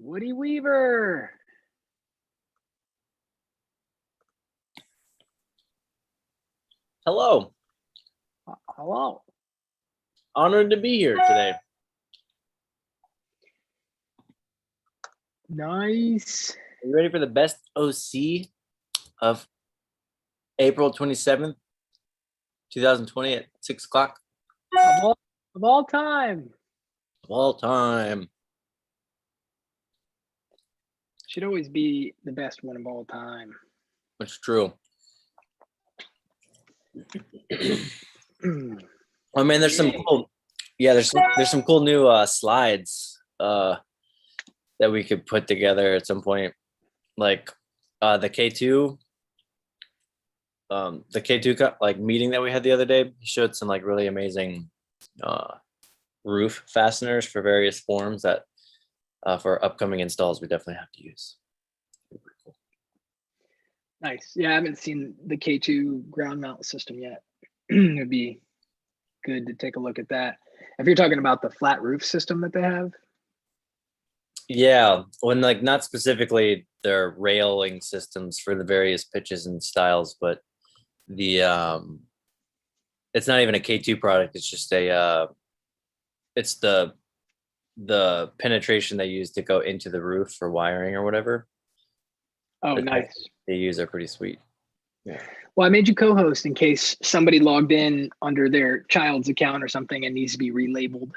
Woody Weaver. Hello. Hello. Honored to be here today. Nice. Are you ready for the best OC of April 27th, 2020 at 6 o'clock? Of all time. Of all time. Should always be the best one of all time. That's true. I mean, there's some cool, there's some cool new slides that we could put together at some point, like the K2 like meeting that we had the other day. He showed some like really amazing roof fasteners for various forms that for upcoming installs we definitely have to use. Cool. Nice. Yeah, I haven't seen the K2 ground mount system yet. It'd be good to take a look at that. If you're talking about the flat roof system that they have. Yeah, when like not specifically their railing systems for the various pitches and styles, but the it's not even a K2 product. It's just a it's the penetration they use to go into the roof for wiring or whatever. Oh, the nice. They use are pretty sweet. Yeah. Well, I made you co-host in case somebody logged in under their child's account or something and needs to be relabeled,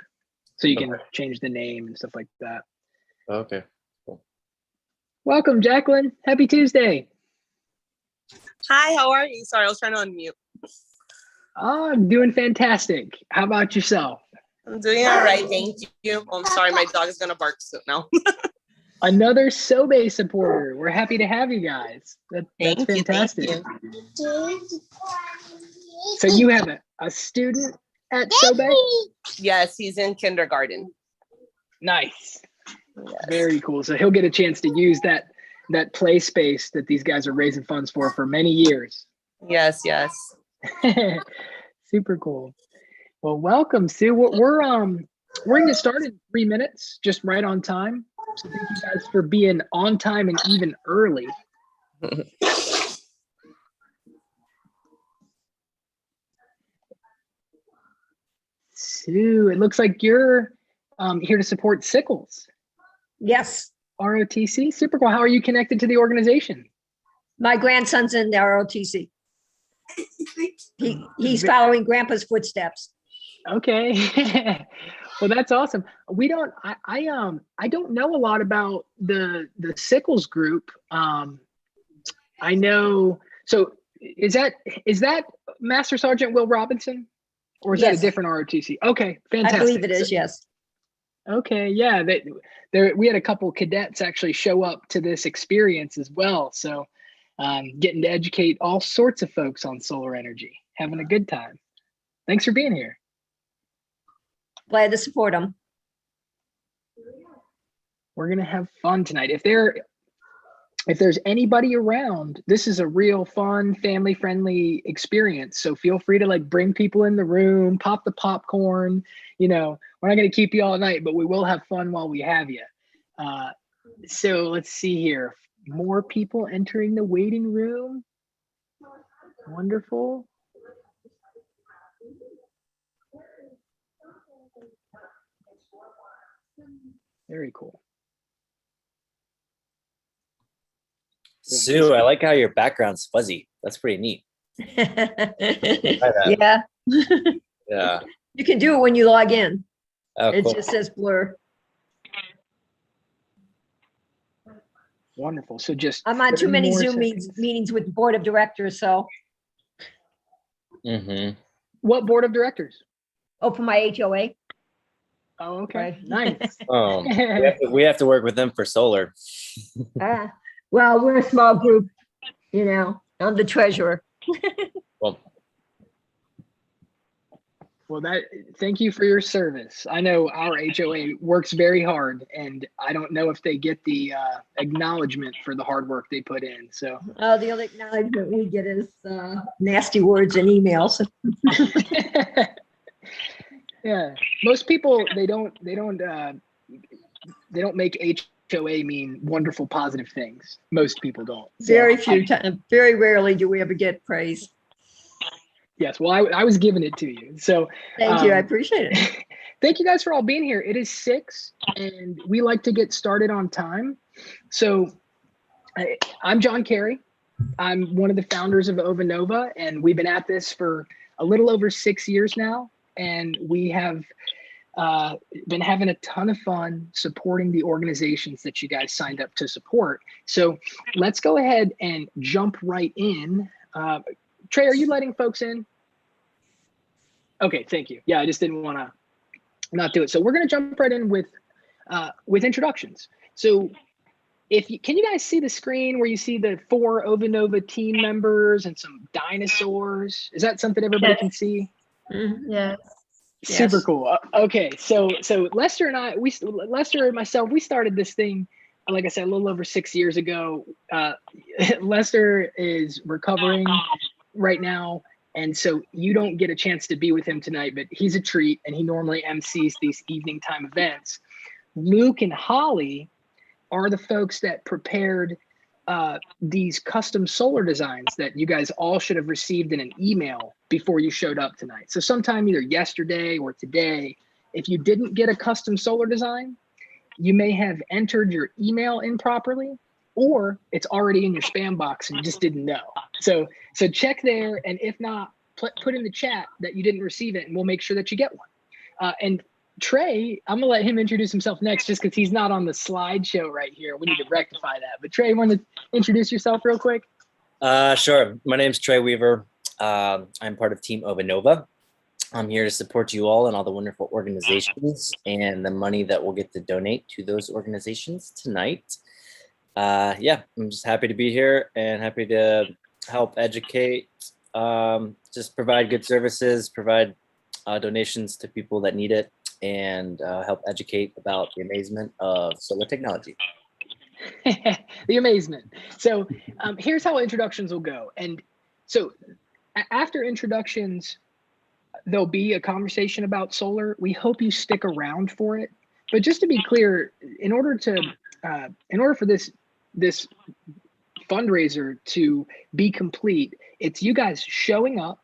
so you can change the name and stuff like that. Okay. Cool. Welcome, Jacqueline. Happy Tuesday. Hi, how are you? Sorry, I was trying to unmute. Oh, I'm doing fantastic. How about yourself? I'm doing all right, thank you. Oh, I'm sorry, my dog is gonna bark soon now. Another Sobe supporter. We're happy to have you guys. That's fantastic. Thank you. So you have a student at Sobe? Yes, he's in kindergarten. Nice. Yes. Very cool. So he'll get a chance to use that play space that these guys are raising funds for many years. Yes, yes. Super cool. Well, welcome, Sue. We're going to get started in 3 minutes, just right on time. So thank you guys for being on time and even early. Sue, it looks like you're here to support Sickles. Yes. ROTC. Super cool. How are you connected to the organization? My grandson's in the ROTC. He's following Grandpa's footsteps. Okay. Well, that's awesome. I don't know a lot about the Sickles group. I know. So is that Master Sergeant Will Robinson, or is that a different ROTC? Okay, fantastic. I believe it is. Yes. Okay. Yeah. We had a couple cadets actually show up to this experience as well. So getting to educate all sorts of folks on solar energy, having a good time. Thanks for being here. Glad to support them. We're gonna have fun tonight. If there's anybody around, this is a real fun, family-friendly experience. So feel free to like bring people in the room, pop the popcorn. You know, we're not gonna keep you all night, but we will have fun while we have you. So let's see here. More people entering the waiting room. Wonderful. Very cool. Sue, I like how your background's fuzzy. That's pretty neat. Yeah. Yeah. You can do it when you log in. Oh, It cool. just says blur. Wonderful. So just I'm on too many 30 more Zoom seconds. meetings with the board of directors, so Mm-hmm. What board of directors? for my HOA. Oh, okay. Right. Nice. Oh, we have to work with them for solar. Well, we're a small group, you know. I'm the treasurer. Well, Thank you for your service. I know our HOA works very hard, and I don't know if they get the acknowledgement for the hard work they put in. So The only acknowledgement we get is nasty words and emails. yeah, most people they don't make HOA mean wonderful, positive things. Most people don't. So Very few times, very rarely do we ever get praise. yes, well, I was giving it to you. So Thank you. I appreciate it. thank you guys for all being here. It is 6 and we like to get started on time. So I'm John Carey. I'm one of the founders of Ovanova, and we've been at this for a little over 6 years now. And we have been having a ton of fun supporting the organizations that you guys signed up to support. So let's go ahead and jump right in. Trey, are you letting folks in? Okay, thank you. Yeah, I just didn't want to not do it. So we're going to jump right in with introductions. So can you guys see the screen where you see the 4 Ovanova team members and some dinosaurs? Is that something everybody can see? Yes. Super cool. Okay, so Lester and myself, we started this thing, like I said, a little over 6 years ago. Lester is recovering right now, and so you don't get a chance to be with him tonight, but he's a treat, and he normally MCs these evening time events. Luke and Holly are the folks that prepared these custom solar designs that you guys all should have received in an email before you showed up tonight. So sometime either yesterday or today, if you didn't get a custom solar design, you may have entered your email improperly, or it's already in your spam box and you just didn't know. So check there, and if not, put in the chat that you didn't receive it, and we'll make sure that you get one. And Trey, I'm gonna let him introduce himself next, just because he's not on the slideshow right here. We need to rectify that. But Trey, want to introduce yourself real quick? Sure. My name's Trey Weaver. I'm part of Team Ovanova. I'm here to support you all and all the wonderful organizations and the money that we'll get to donate to those organizations tonight. Yeah, I'm just happy to be here and happy to help educate, just provide good services, provide donations to people that need it, and help educate about the amazement of solar technology. The amazement. So here's how introductions will go. And so after introductions, there'll be a conversation about solar. We hope you stick around for it. But just to be clear, in order for this fundraiser to be complete, it's you guys showing up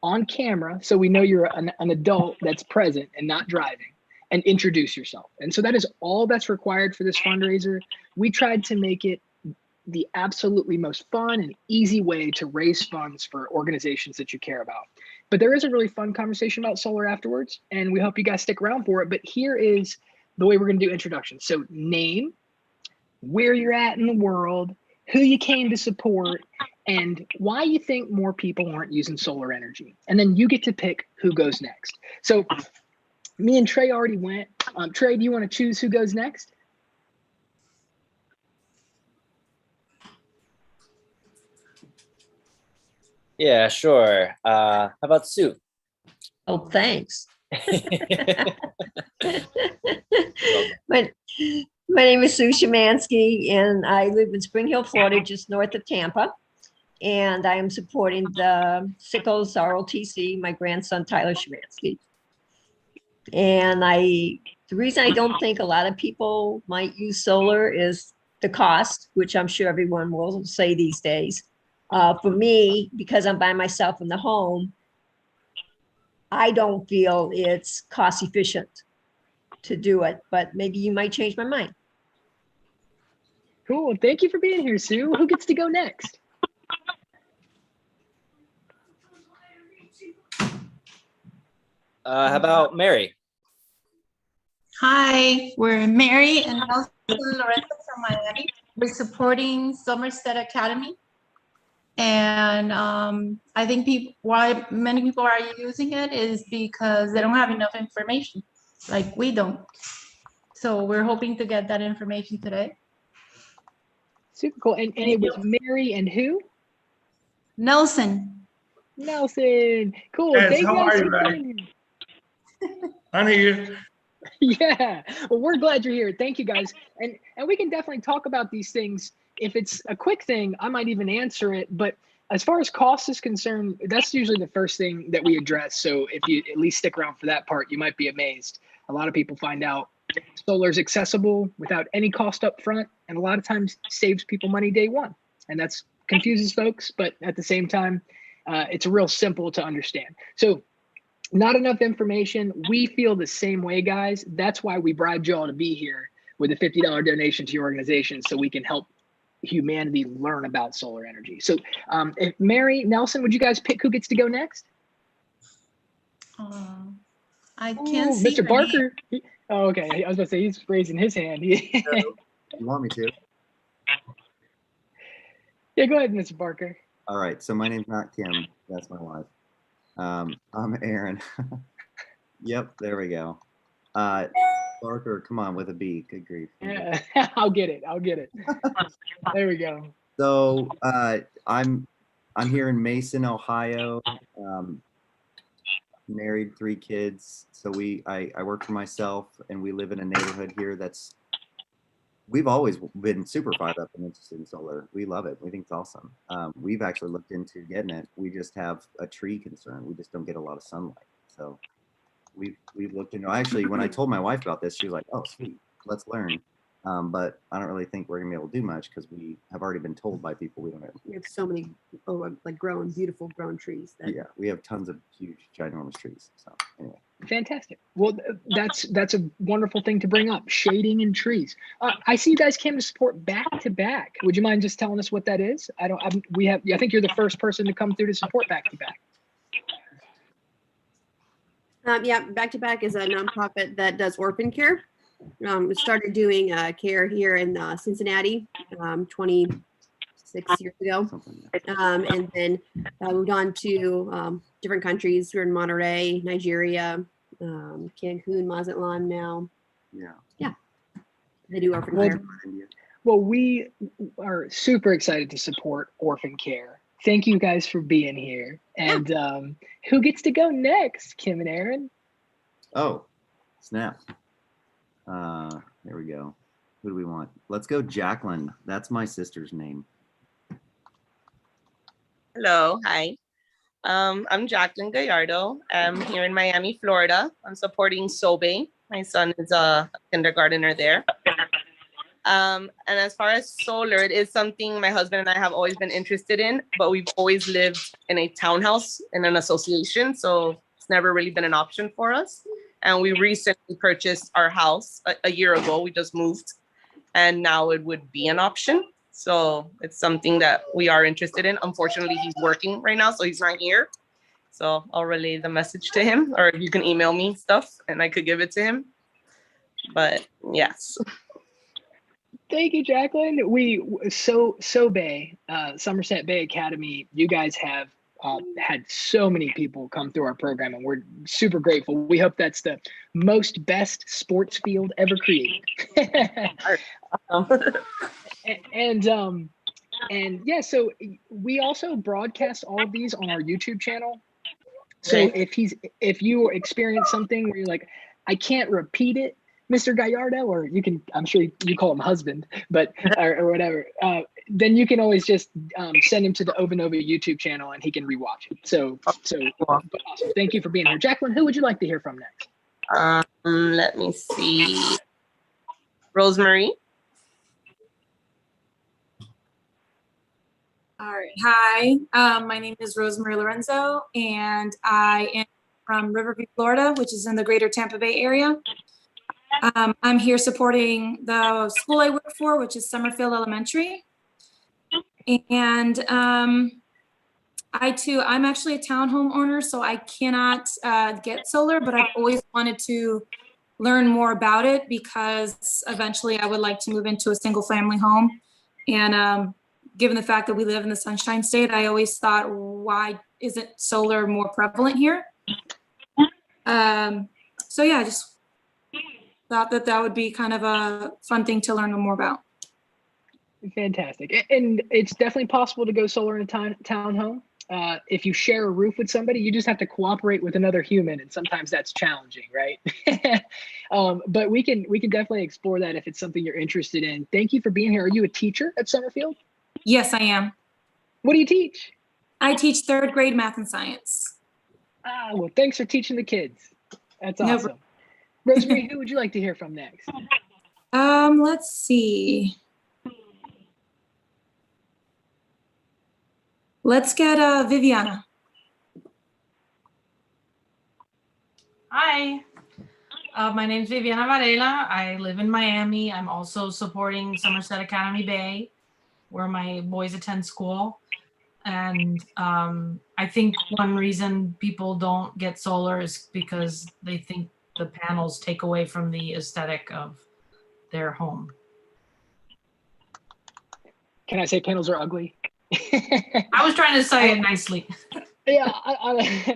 on camera, so we know you're an adult that's present and not driving, and introduce yourself. And so that is all that's required for this fundraiser. We tried to make it the absolutely most fun and easy way to raise funds for organizations that you care about. But there is a really fun conversation about solar afterwards, and we hope you guys stick around for it. But here is the way we're going to do introductions. So name, where you're at in the world, who you came to support, and why you think more people aren't using solar energy. And then you get to pick who goes next. So me and Trey already went. Trey, do you want to choose who goes next? Yeah, sure. How about Sue? Oh, thanks. My name is Sue Szymanski, and I live in Spring Hill, Florida, just north of Tampa. And I am supporting the Sickles ROTC, my grandson, Tyler Szymanski. And the reason I don't think a lot of people might use solar is the cost, which I'm sure everyone will say these days. For me, because I'm by myself in the home, I don't feel it's cost efficient to do it, but maybe you might change my mind. Cool. Thank you for being here, Sue. Who gets to go next? How about Mary? Hi, we're Mary and Nelson Lorenzo from Miami. We're supporting Somerset Academy. And I think why many people are using it is because they don't have enough information, like we don't. So we're hoping to get that information today. Super cool. And it was Mary and who? Nelson. Nelson. Cool. Yes, Thank you how guys are for you, Mary? being here. I'm here. Yeah. Well, we're glad you're here. Thank you guys. And we can definitely talk about these things. If it's a quick thing, I might even answer it. But as far as cost is concerned, that's usually the first thing that we address. So if you at least stick around for that part, you might be amazed. A lot of people find out Solar's accessible without any cost up front, and a lot of times saves people money day one. And that's confuses folks, but at the same time, it's real simple to understand. So not enough information. We feel the same way, guys. That's why we bribed you all to be here with a $50 donation to your organization so we can help humanity learn about solar energy. So if Mary, Nelson, would you guys pick who gets to go next? I can't see Mr. your name. Barker. Oh, okay. I was about to say he's raising his hand. You want me to? Yeah, go ahead, Mr. Barker. All right. So my name's not Kim. That's my wife. I'm Aaron. Yep. There we go. Barker, come on with a B. Good grief. Yeah, I'll get it. There we go. So I'm here in Mason, Ohio. Married, 3 kids. So I work for myself, and we live in a neighborhood here we've always been super fired up and interested in solar. We love it. We think it's awesome. We've actually looked into getting it. We just have a tree concern. We just don't get a lot of sunlight. So we've looked into, actually, when I told my wife about this, she was like, oh, sweet, let's learn. But I don't really think we're gonna be able to do much because we have already been told by people we don't have. We have so many, like beautiful grown trees. Yeah, we have tons of huge, ginormous trees. So anyway. Fantastic. Well, that's a wonderful thing to bring up, shading and trees. I see you guys came to support Back to Back. Would you mind just telling us what that is? I think you're the first person to come through to support Back to Back. Yeah, Back to Back is a nonprofit that does orphan care. We started doing care here in Cincinnati 26 years ago. And then moved on to different countries. We're in Monterey, Nigeria, Cancun, Mazatlan now. Yeah. They do orphan care. Well, we are super excited to support orphan care. Thank you guys for being here. And who gets to go next, Kim and Aaron? Oh, snap. There we go. Who do we want? Let's go Jacqueline. That's my sister's name. Hello, hi. I'm Jacqueline Gallardo. I'm here in Miami, Florida. I'm supporting Sobe. My son is a kindergartner there. And as far as solar, it is something my husband and I have always been interested in, but we've always lived in a townhouse in an association, so it's never really been an option for us. And we recently purchased our house a year ago. We just moved, and now it would be an option. So it's something that we are interested in. Unfortunately, he's working right now, so he's not here. So I'll relay the message to him, or you can email me stuff and I could give it to him. But yes. Thank you, Jacqueline. Sobe, Somerset Bay Academy, you guys have had so many people come through our program, and we're super grateful. We hope that's the best sports field ever created. And yeah, so we also broadcast all of these on our YouTube channel. So if you experience something where you're like, I can't repeat it, Mr. Gallardo, or you can, I'm sure you call him husband, but or whatever, then you can always just send him to the Ovanova YouTube channel and he can rewatch it. So awesome. Thank you for being here. Jacqueline, who would you like to hear from next? Let me see. Rosemary. All right. Hi, my name is Rosemary Lorenzo, and I am from Riverview, Florida, which is in the greater Tampa Bay area. I'm here supporting the school I work for, which is Summerfield Elementary. And I'm actually a townhome owner, so I cannot get solar, but I've always wanted to learn more about it because eventually I would like to move into a single family home. And given the fact that we live in the Sunshine State, I always thought, why isn't solar more prevalent here? So yeah, I just thought that would be kind of a fun thing to learn more about. Fantastic. And it's definitely possible to go solar in a townhome. If you share a roof with somebody, you just have to cooperate with another human, and sometimes that's challenging, right? But we can definitely explore that if it's something you're interested in. Thank you for being here. Are you a teacher at Summerfield? Yes, I am. What do you teach? I teach 3rd grade math and science. Well, thanks for teaching the kids. That's awesome. Rosemary, who would you like to hear from next? Let's see. Let's get Viviana. Hi, my name is Viviana Varela. I live in Miami. I'm also supporting Somerset Academy Bay, where my boys attend school. And I think one reason people don't get solar is because they think the panels take away from the aesthetic of their home. Can I say panels are ugly? I was trying to say it nicely. Yeah,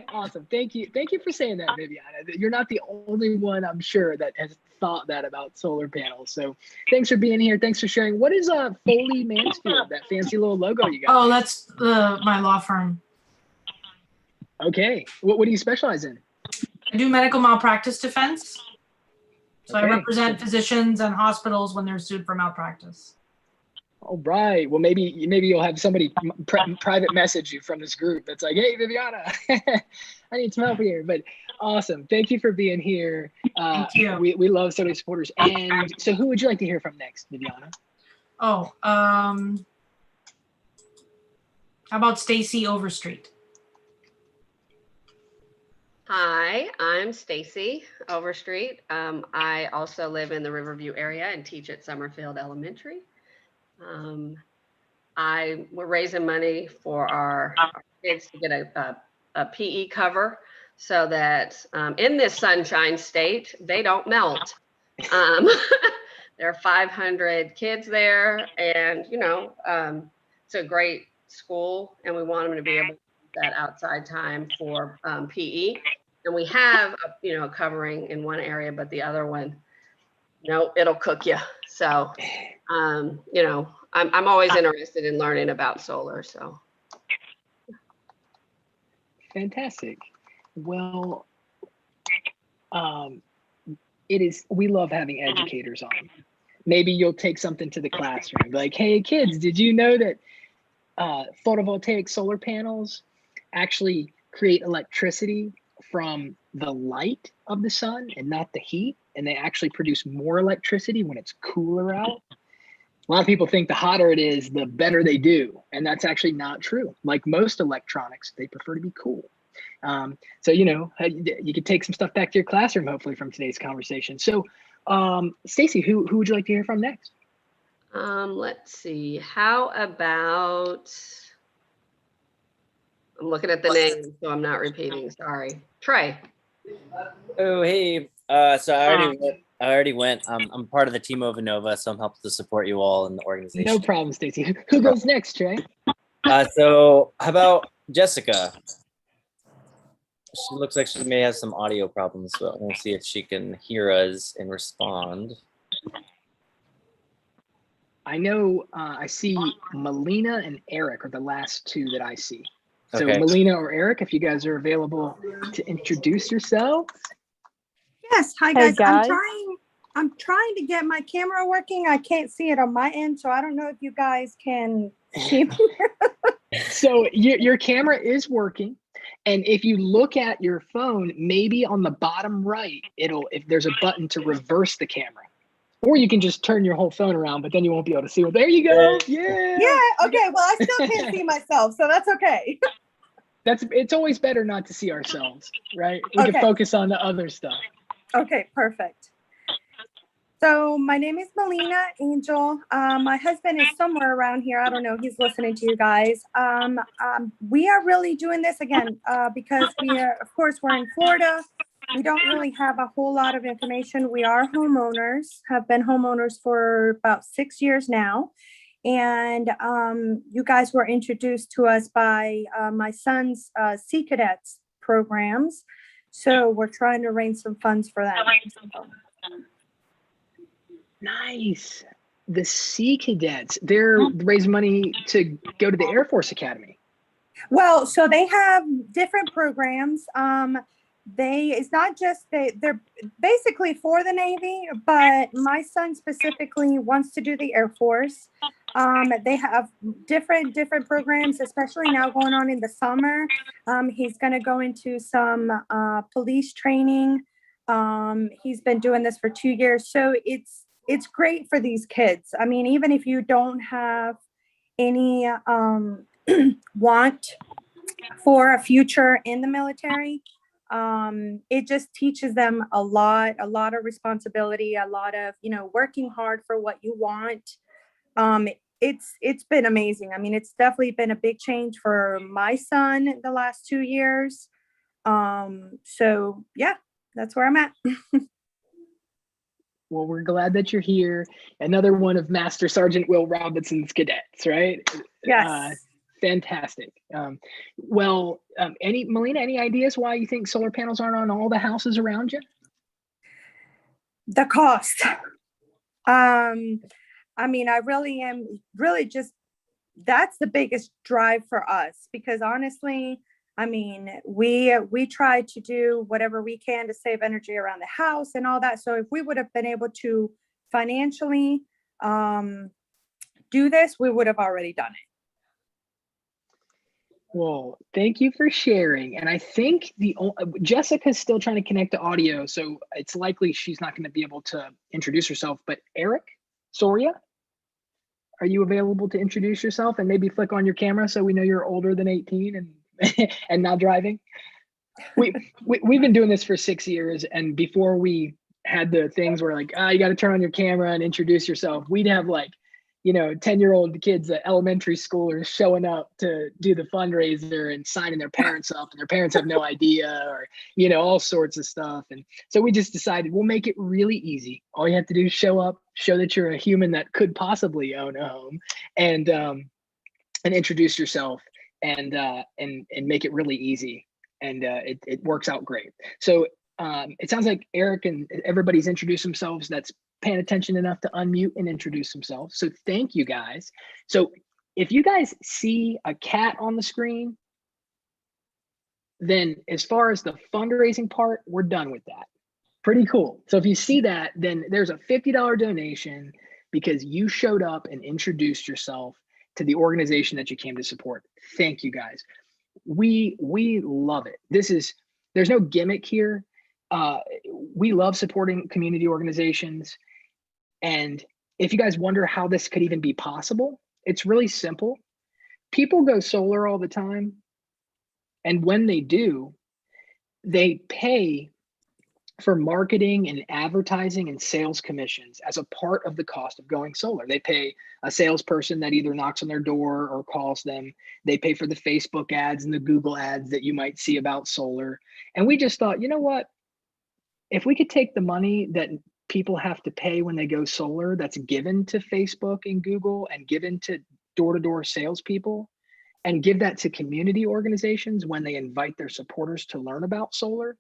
awesome. Thank you for saying that, Viviana. You're not the only one, I'm sure, that has thought that about solar panels. So thanks for being here. Thanks for sharing. What is Foley Mansfield, that fancy little logo you got? Oh, that's my law firm. Okay. What do you specialize in? I do medical malpractice defense. So Okay. I represent physicians and hospitals when they're sued for malpractice. All right. Well, maybe you'll have somebody private message you from this group that's like, hey, Viviana, I need some help here. But awesome. Thank you for being here. Thank you. We love Solar supporters. And so who would you like to hear from next, Viviana? Oh, how about Stacy Overstreet? Hi, I'm Stacy Overstreet. I also live in the Riverview area and teach at Summerfield Elementary. We're raising money for our kids to get a PE cover so that in this sunshine state, they don't melt. There are 500 kids there, and it's a great school, and we want them to be able to use that outside time for PE. And we have a covering in one area, but the other one, no, it'll cook you. So I'm always interested in learning about solar. So fantastic. Well, we love having educators on. Maybe you'll take something to the classroom, like, hey kids, did you know that photovoltaic solar panels actually create electricity from the light of the sun and not the heat, and they actually produce more electricity when it's cooler out? A lot of people think the hotter it is, the better they do, and that's actually not true. Like most electronics, they prefer to be cool. So you could take some stuff back to your classroom, hopefully, from today's conversation. So Stacy, who would you like to hear from next? Let's see. How about, I'm looking at the name, so I'm not repeating. Sorry. Trey. Oh, hey. So I already went. I'm part of the team Ovanova, so I'm helping to support you all in the organization. No problem, Stacy. Who goes next, Trey? So how about Jessica? She looks like she may have some audio problems, so we'll see if she can hear us and respond. I know I see Melina and Eric are the last two that I see. So Okay. Melina or Eric, if you guys are available to introduce yourselves. Yes, hi Hey, guys. guys. I'm trying to get my camera working. I can't see it on my end, so I don't know if you guys can see me. So your camera is working, and if you look at your phone, maybe on the bottom right, if there's a button to reverse the camera, or you can just turn your whole phone around, but then you won't be able to see it. There you go. Yeah. Yeah. Okay. Well, I still can't see myself, so that's okay. It's always better not to see ourselves, right? We Okay. can focus on the other stuff. Okay. Perfect. So my name is Melina Angel. My husband is somewhere around here. I don't know. He's listening to you guys. We are really doing this again because of course, we're in Florida. We don't really have a whole lot of information. We are homeowners, have been homeowners for about 6 years now. And you guys were introduced to us by my son's Sea Cadets programs. So we're trying to raise some funds for that. Nice. The Sea Cadets, they're raising money to go to the Air Force Academy. Well, so they have different programs. It's not just they're basically for the Navy, but my son specifically wants to do the Air Force. They have different programs, especially now going on in the summer. He's going to go into some police training. He's been doing this for 2 years. So it's great for these kids. I mean, even if you don't have any want for a future in the military, it just teaches them a lot of responsibility, a lot of, working hard for what you want. It's been amazing. I mean, it's definitely been a big change for my son the last 2 years. So yeah, that's where I'm at. Well, we're glad that you're here. Another one of Master Sergeant Will Robinson's cadets, right? Yes. Fantastic. Melina, any ideas why you think solar panels aren't on all the houses around you? The cost. I mean, I really am just, that's the biggest drive for us, because honestly, I mean, we try to do whatever we can to save energy around the house and all that. So if we would have been able to financially do this, we would have already done it. Well, thank you for sharing. And I think Jessica's still trying to connect to audio, so it's likely she's not going to be able to introduce herself. But Eric Soria, are you available to introduce yourself and maybe flick on your camera so we know you're older than 18 and and not driving? We've been doing this for 6 years, and before we had the things where like, you got to turn on your camera and introduce yourself, we'd have like, 10-year-old kids at elementary schoolers showing up to do the fundraiser and signing their parents up, and their parents have no idea, or all sorts of stuff. And so we just decided we'll make it really easy. All you have to do is show up, show that you're a human that could possibly own a home, and introduce yourself, and make it really easy, and it works out great. So it sounds like Eric and everybody's introduced themselves that's paying attention enough to unmute and introduce themselves. So thank you guys. So if you guys see a cat on the screen, then as far as the fundraising part, we're done with that. Pretty cool. So if you see that, then there's a $50 donation because you showed up and introduced yourself to the organization that you came to support. Thank you guys. We love it. There's no gimmick here. We love supporting community organizations. And if you guys wonder how this could even be possible, it's really simple. People go solar all the time. And when they do, they pay for marketing and advertising and sales commissions as a part of the cost of going solar. They pay a salesperson that either knocks on their door or calls them. They pay for the Facebook ads and the Google ads that you might see about solar. And we just thought, you know what? If we could take the money that people have to pay when they go solar, that's given to Facebook and Google and given to door-to-door salespeople, and give that to community organizations when they invite their supporters to learn about solar,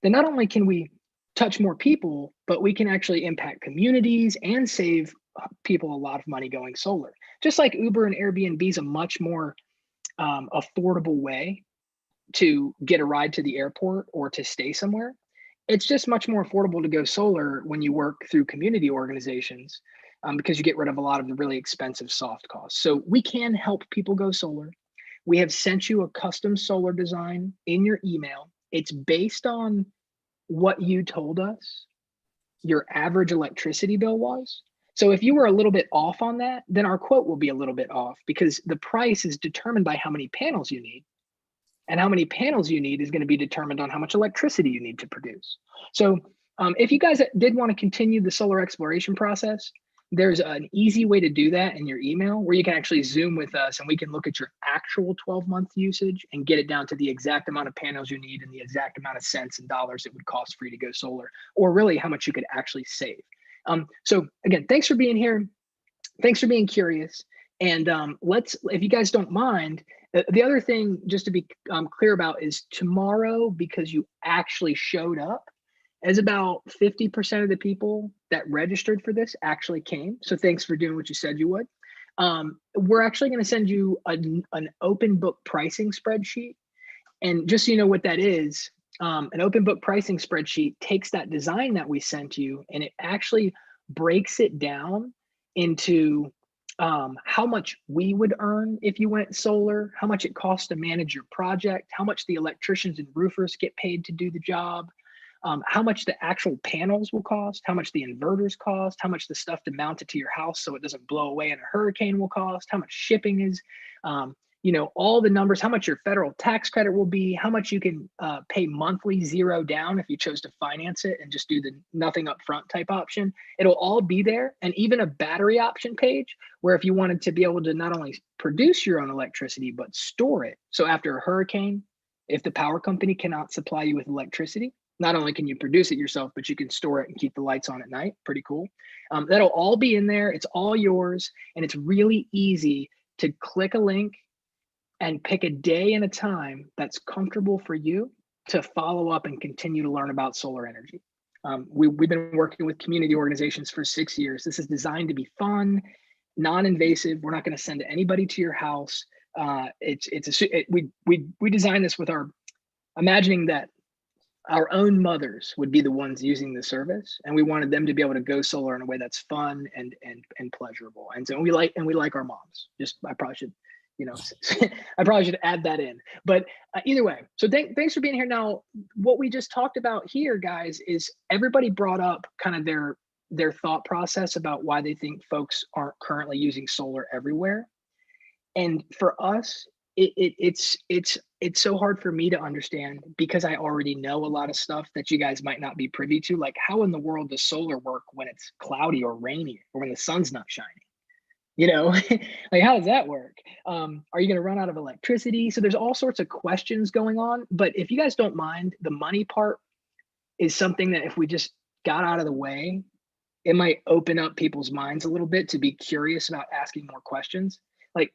then not only can we touch more people, but we can actually impact communities and save people a lot of money going solar. Just like Uber and Airbnb is a much more affordable way to get a ride to the airport or to stay somewhere. It's just much more affordable to go solar when you work through community organizations, because you get rid of a lot of the really expensive soft costs. So we can help people go solar. We have sent you a custom solar design in your email. It's based on what you told us your average electricity bill was. So if you were a little bit off on that, then our quote will be a little bit off, because the price is determined by how many panels you need. And how many panels you need is going to be determined on how much electricity you need to produce. So if you guys did want to continue the solar exploration process, there's an easy way to do that in your email, where you can actually Zoom with us and we can look at your actual 12-month usage and get it down to the exact amount of panels you need and the exact amount of cents and dollars it would cost for you to go solar, or really how much you could actually save. So again, thanks for being here. Thanks for being curious. And if you guys don't mind, the other thing just to be clear about is tomorrow, because you actually showed up, as about 50% of the people that registered for this actually came. So thanks for doing what you said you would. We're actually going to send you an open book pricing spreadsheet. And just so you know what that is, an open book pricing spreadsheet takes that design that we sent you and it actually breaks it down into how much we would earn if you went solar, how much it costs to manage your project, how much the electricians and roofers get paid to do the job, how much the actual panels will cost, how much the inverters cost, how much the stuff to mount it to your house so it doesn't blow away in a hurricane will cost, how much shipping is, you know, all the numbers, how much your federal tax credit will be, how much you can pay monthly, zero down if you chose to finance it and just do the nothing upfront type option. It'll all be there. And even a battery option page where if you wanted to be able to not only produce your own electricity, but store it. So after a hurricane, if the power company cannot supply you with electricity, not only can you produce it yourself, but you can store it and keep the lights on at night. Pretty cool. That'll all be in there. It's all yours. And it's really easy to click a link and pick a day and a time that's comfortable for you to follow up and continue to learn about solar energy. We've been working with community organizations for 6 years. This is designed to be fun, non-invasive. We're not going to send anybody to your house. We designed this with our imagining that our own mothers would be the ones using the service, and we wanted them to be able to go solar in a way that's fun and pleasurable. And so we like our moms. Just I probably should, you know, I probably should add that in. But either way, so thanks for being here. Now, what we just talked about here, guys, is everybody brought up kind of their thought process about why they think folks aren't currently using solar everywhere. And for us, it's so hard for me to understand because I already know a lot of stuff that you guys might not be privy to. Like, how in the world does solar work when it's cloudy or rainy or when the sun's not shining? You know, like, how does that work? Are you going to run out of electricity? So there's all sorts of questions going on. But if you guys don't mind, the money part is something that if we just got out of the way, it might open up people's minds a little bit to be curious about asking more questions. Like,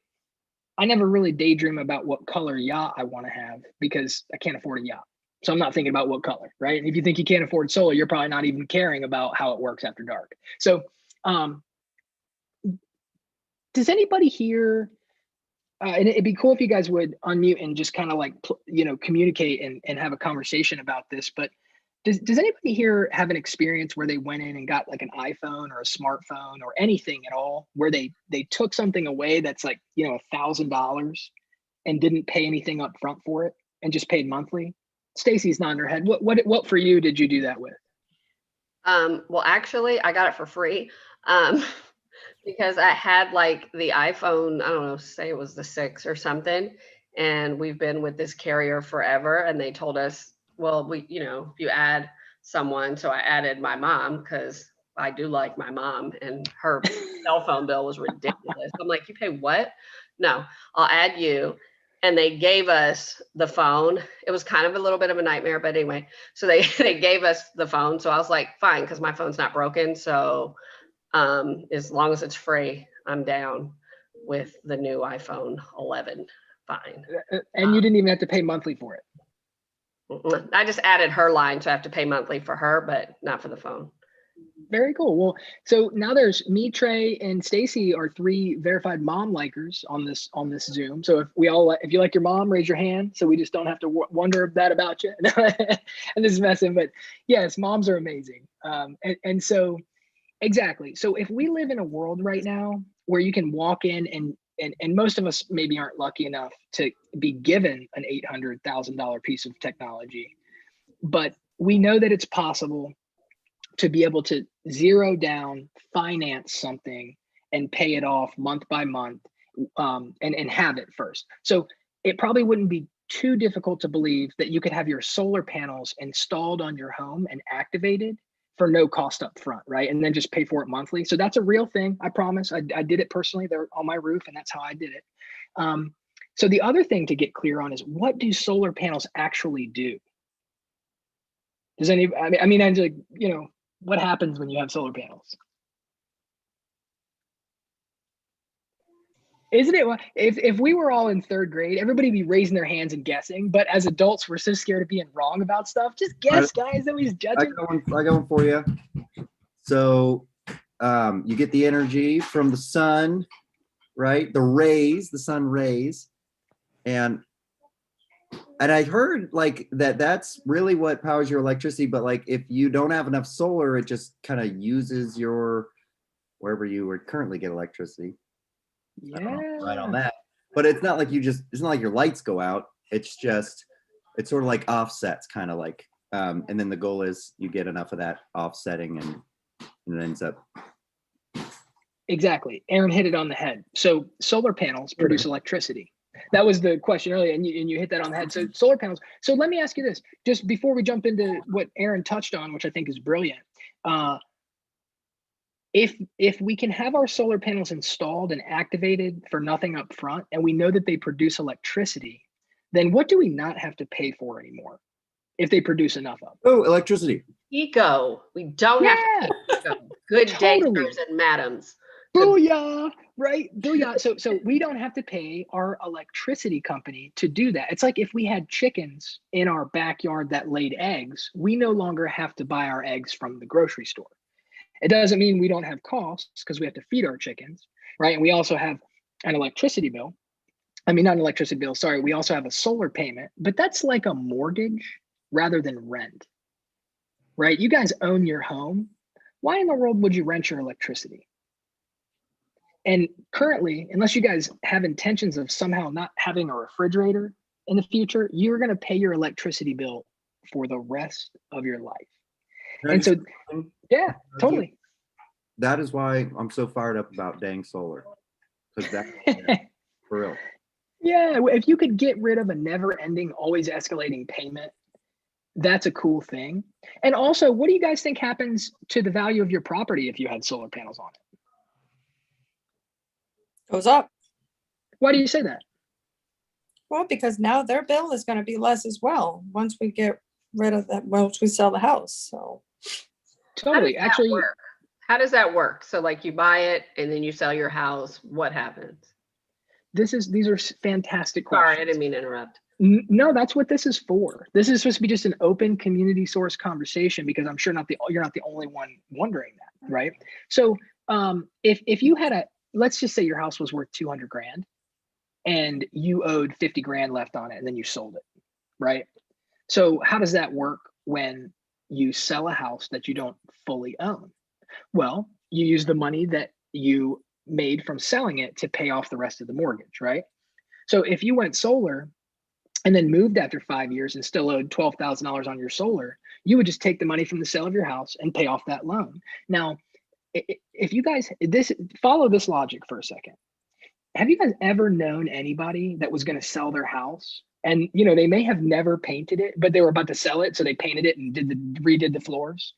I never really daydream about what color yacht I want to have because I can't afford a yacht. So I'm not thinking about what color, right? And if you think you can't afford solar, you're probably not even caring about how it works after dark. So does anybody here, and it'd be cool if you guys would unmute and just kind of like, you know, communicate and have a conversation about this, but does anybody here have an experience where they went in and got like an iPhone or a smartphone or anything at all, where they took something away that's like, you know, $1,000 and didn't pay anything up front for it and just paid monthly? Stacy's nodding her head. What for you did you do that with? Well, actually, I got it for free because I had like the iPhone, I don't know, say it was the 6 or something, and we've been with this carrier forever, and they told us, well, you know, if you add someone, so I added my mom because I do like my mom, and her cell phone bill was ridiculous. I'm like, you pay what? No, I'll add you. And they gave us the phone. It was kind of a little bit of a nightmare, but anyway, so they gave us the phone. So I was like, fine, because my phone's not broken. So as long as it's free, I'm down with the new iPhone 11. Fine. And you didn't even have to pay monthly for it. I just added her line, so I have to pay monthly for her, but not for the phone. Very cool. Well, so now there's me, Trey, and Stacy are 3 verified mom likers on this Zoom. So if you like your mom, raise your hand, so we just don't have to wonder that about you. And this is messing, but yes, moms are amazing. And so exactly. So if we live in a world right now where you can walk in and most of us maybe aren't lucky enough to be given an $800,000 piece of technology, but we know that it's possible to be able to zero down, finance something and pay it off month by month, and have it first. So it probably wouldn't be too difficult to believe that you could have your solar panels installed on your home and activated for no cost up front, right? And then just pay for it monthly. So that's a real thing, I promise. I did it personally. They're on my roof, and that's how I did it. So the other thing to get clear on is, what do solar panels actually do? Does I mean, Angela, you know, what happens when you have solar panels? Isn't it? If we were all in 3rd grade, everybody would be raising their hands and guessing. But as adults, we're so scared of being wrong about stuff. Just guess, guys. Nobody's judging. I got one for you. So you get the energy from the sun, right? The sun rays. And I heard like that's really what powers your electricity. But like, if you don't have enough solar, it just kind of uses your, wherever you would currently get electricity. Yeah. Right on that. But it's not like it's not like your lights go out. It's sort of like offsets, kind of like And then the goal is you get enough of that offsetting and it ends up. Exactly. Aaron hit it on the head. So solar panels produce electricity. That was the question earlier, and you hit that on the head. So solar panels. So let me ask you this, just before we jump into what Aaron touched on, which I think is brilliant. If we can have our solar panels installed and activated for nothing up front, and we know that they produce electricity, then what do we not have to pay for anymore if they produce enough of? Oh, electricity. Eco. We don't have to pay eco. Good day, Totally. sirs and madams. Booyah, right? Booyah. So we don't have to pay our electricity company to do that. It's like if we had chickens in our backyard that laid eggs, we no longer have to buy our eggs from the grocery store. It doesn't mean we don't have costs because we have to feed our chickens, right? And we also have an electricity bill. I mean, not an electricity bill, sorry. We also have a solar payment, but that's like a mortgage rather than rent, right? You guys own your home. Why in the world would you rent your electricity? And currently, unless you guys have intentions of somehow not having a refrigerator in the future, you're going to pay your electricity bill for the rest of your life. And so, yeah, totally. That is why I'm so fired up about dang solar. Because that's for real. Yeah, if you could get rid of a never-ending, always escalating payment, that's a cool thing. And also, what do you guys think happens to the value of your property if you had solar panels on it? Goes up. Why do you say that? Well, because now their bill is going to be less as well once we get rid of that, once we sell the house. So totally. Actually, how does that work? So like you buy it and then you sell your house. What happens? These are fantastic questions. Sorry, I didn't mean to interrupt. No, that's what this is for. This is supposed to be just an open community source conversation because I'm sure you're not the only one wondering that, right? So if you had let's just say your house was worth 200 grand and you owed 50 grand left on it and then you sold it, right? So how does that work when you sell a house that you don't fully own? Well, you use the money that you made from selling it to pay off the rest of the mortgage, right? So if you went solar and then moved after 5 years and still owed $12,000 on your solar, you would just take the money from the sale of your house and pay off that loan. Now, if you guys follow this logic for a second, have you guys ever known anybody that was going to sell their house and they may have never painted it, but they were about to sell it, so they painted it and redid the floors?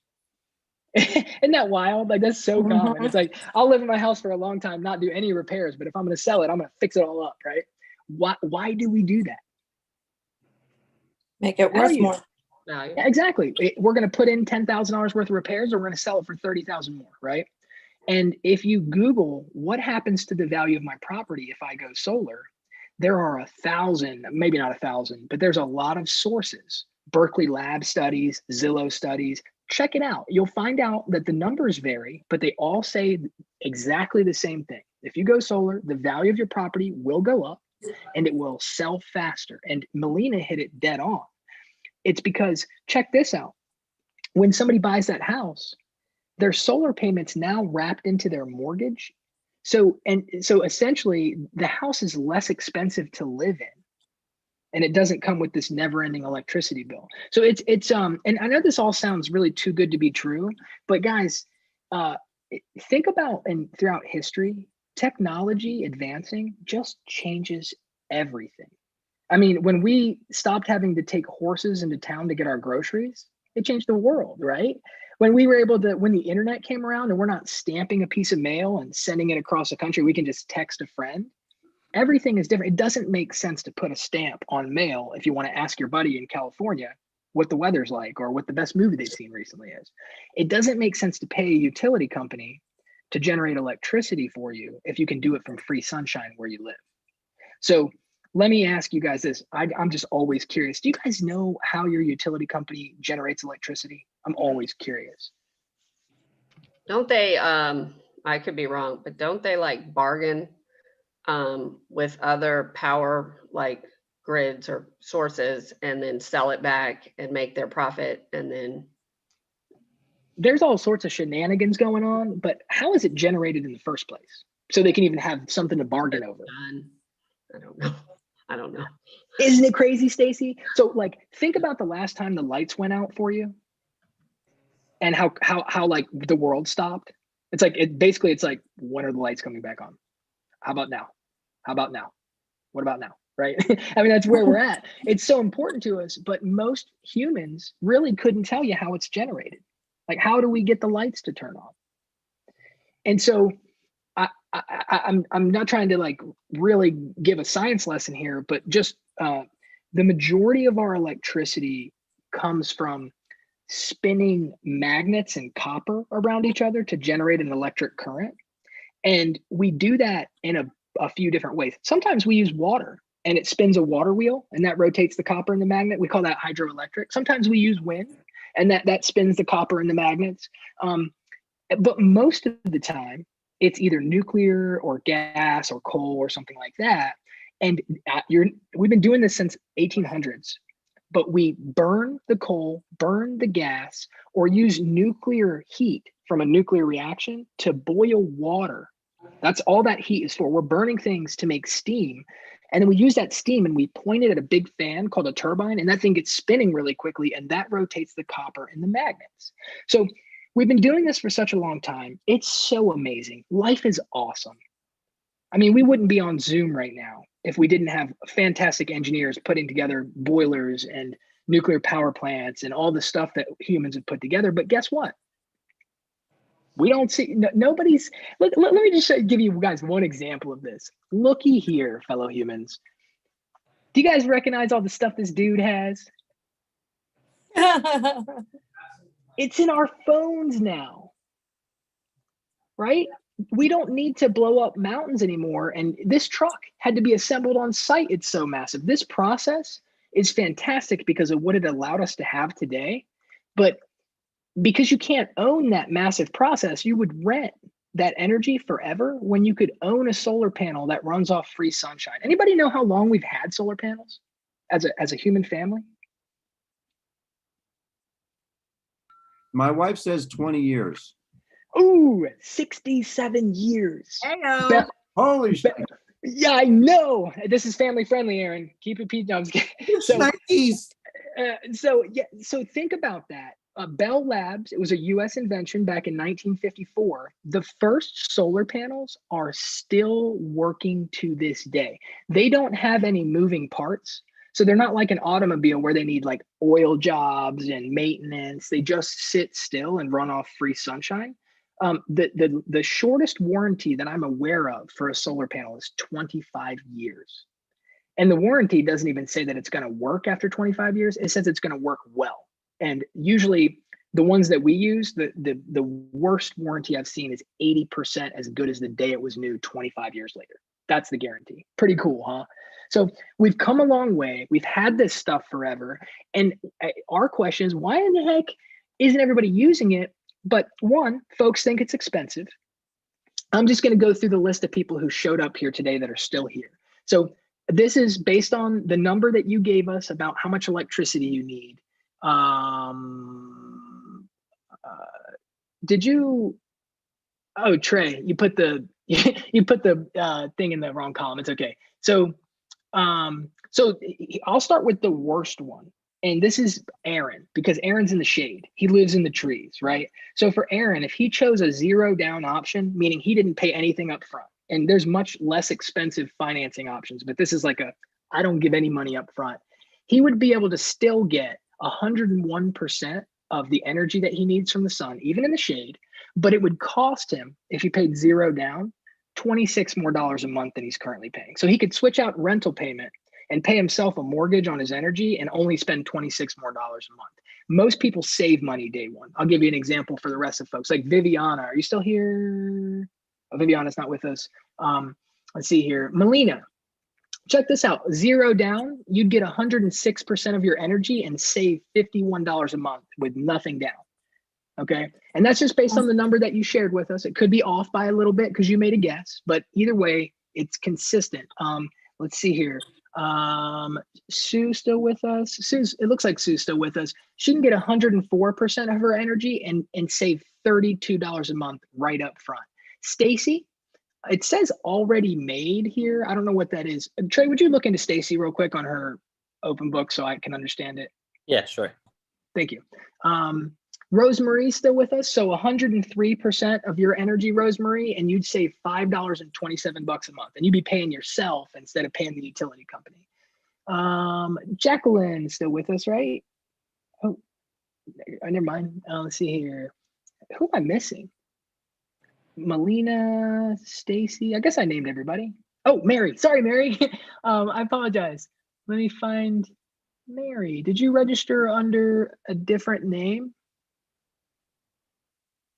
Isn't that wild? Like, that's so common. It's like, I'll live in my house for a long time, not do any repairs, but if I'm going to sell it, I'm going to fix it all up, right? Why do we do that? Make it worth more. Yeah, exactly. We're going to put in $10,000 worth of repairs, or we're going to sell it for 30,000 more, right? And if you Google what happens to the value of my property if I go solar, there are 1,000, maybe not 1,000, but there's a lot of sources. Berkeley Lab studies, Zillow studies. Check it out. You'll find out that the numbers vary, but they all say exactly the same thing. If you go solar, the value of your property will go up and it will sell faster. And Melina hit it dead on. It's because, check this out. When somebody buys that house, their solar payments now wrapped into their mortgage. So essentially the house is less expensive to live in. And it doesn't come with this never-ending electricity bill. So it's and I know this all sounds really too good to be true, but guys, think about, and throughout history, technology advancing just changes everything. I mean, when we stopped having to take horses into town to get our groceries, it changed the world, right? When we were able to, when the internet came around and we're not stamping a piece of mail and sending it across the country, we can just text a friend. Everything is different. It doesn't make sense to put a stamp on mail if you want to ask your buddy in California what the weather's like or what the best movie they've seen recently is. It doesn't make sense to pay a utility company to generate electricity for you if you can do it from free sunshine where you live. So let me ask you guys this. I'm just always curious. Do you guys know how your utility company generates electricity? I'm always curious. Don't they, I could be wrong, but don't they like bargain with other power like grids or sources and then sell it back and make their profit? And then there's all sorts of shenanigans going on, but how is it generated in the first place? So they can even have something to bargain over. I don't know. I don't know. Isn't it crazy, Stacy? So like, think about the last time the lights went out for you and how like the world stopped. It's like, it's like, when are the lights coming back on? How about now? How about now? What about now? Right? I mean, that's where we're at. It's so important to us, but most humans really couldn't tell you how it's generated. Like, how do we get the lights to turn on? And so I'm not trying to like really give a science lesson here, but just the majority of our electricity comes from spinning magnets and copper around each other to generate an electric current. And we do that in a few different ways. Sometimes we use water and it spins a water wheel and that rotates the copper and the magnet. We call that hydroelectric. Sometimes we use wind and that spins the copper and the magnets. But most of the time, it's either nuclear or gas or coal or something like that. And we've been doing this since 1800s, but we burn the coal, burn the gas, or use nuclear heat from a nuclear reaction to boil water. That's all that heat is for. We're burning things to make steam. And then we use that steam and we point it at a big fan called a turbine, and that thing gets spinning really quickly, and that rotates the copper and the magnets. So we've been doing this for such a long time. It's so amazing. Life is awesome. I mean, we wouldn't be on Zoom right now if we didn't have fantastic engineers putting together boilers and nuclear power plants and all the stuff that humans have put together. But guess what? We don't see, nobody's, let me just give you guys one example of this. Looky here, fellow humans. Do you guys recognize all the stuff this dude has? It's in our phones now, right? We don't need to blow up mountains anymore. And this truck had to be assembled on site. It's so massive. This process is fantastic because of what it allowed us to have today. But because you can't own that massive process, you would rent that energy forever when you could own a solar panel that runs off free sunshine. Anybody know how long we've had solar panels as a human family? My wife says 20 years. Ooh, 67 years. Heyo. Holy shit. Yeah, I know. This is family friendly, Aaron. Keep it Pete. No, I'm just kidding. So think about that. Bell Labs, it was a US invention back in 1954. The first solar panels are still working to this day. They don't have any moving parts. So they're not like an automobile where they need like oil jobs and maintenance. They just sit still and run off free sunshine. The shortest warranty that I'm aware of for a solar panel is 25 years. And the warranty doesn't even say that it's going to work after 25 years. It says it's going to work well. And usually the ones that we use, the worst warranty I've seen is 80% as good as the day it was new 25 years later. That's the guarantee. Pretty cool, huh? So we've come a long way. We've had this stuff forever. And our question is, why in the heck isn't everybody using it? But one, folks think it's expensive. I'm just going to go through the list of people who showed up here today that are still here. So this is based on the number that you gave us about how much electricity you need. Did you, oh, Trey, you put the, you put the thing in the wrong column. It's okay. So I'll start with the worst one. And this is Aaron, because Aaron's in the shade. He lives in the trees, right? So for Aaron, if he chose a zero down option, meaning he didn't pay anything up front, and there's much less expensive financing options, but this is like I don't give any money up front. He would be able to still get 101% of the energy that he needs from the sun, even in the shade, but it would cost him, if he paid zero down, $26 more a month than he's currently paying. So he could switch out rental payment and pay himself a mortgage on his energy and only spend $26 more a month. Most people save money day one. I'll give you an example for the rest of folks. Like Viviana, are you still here? Oh, Viviana's not with us. Let's see here. Melina, check this out. Zero down, you'd get 106% of your energy and save $51 a month with nothing down. Okay. And that's just based on the number that you shared with us. It could be off by a little bit because you made a guess, but either way, it's consistent. Let's see here. Sue's still with us. It looks like Sue's still with us. She can get 104% of her energy and save $32 a month right up front. Stacy, it says already made here. I don't know what that is. Trey, would you look into Stacy real quick on her open book so I can understand it? Yeah, sure. Thank you. Rosemary's still with us. So 103% of your energy, Rosemary, and you'd save $5.27 a month, and you'd be paying yourself instead of paying the utility company. Jacqueline's still with us, right? Oh, never mind. Let's see here. Who am I missing? Melina, Stacy. I guess I named everybody. Oh, Mary. Sorry, Mary. I apologize. Let me find Mary. Did you register under a different name?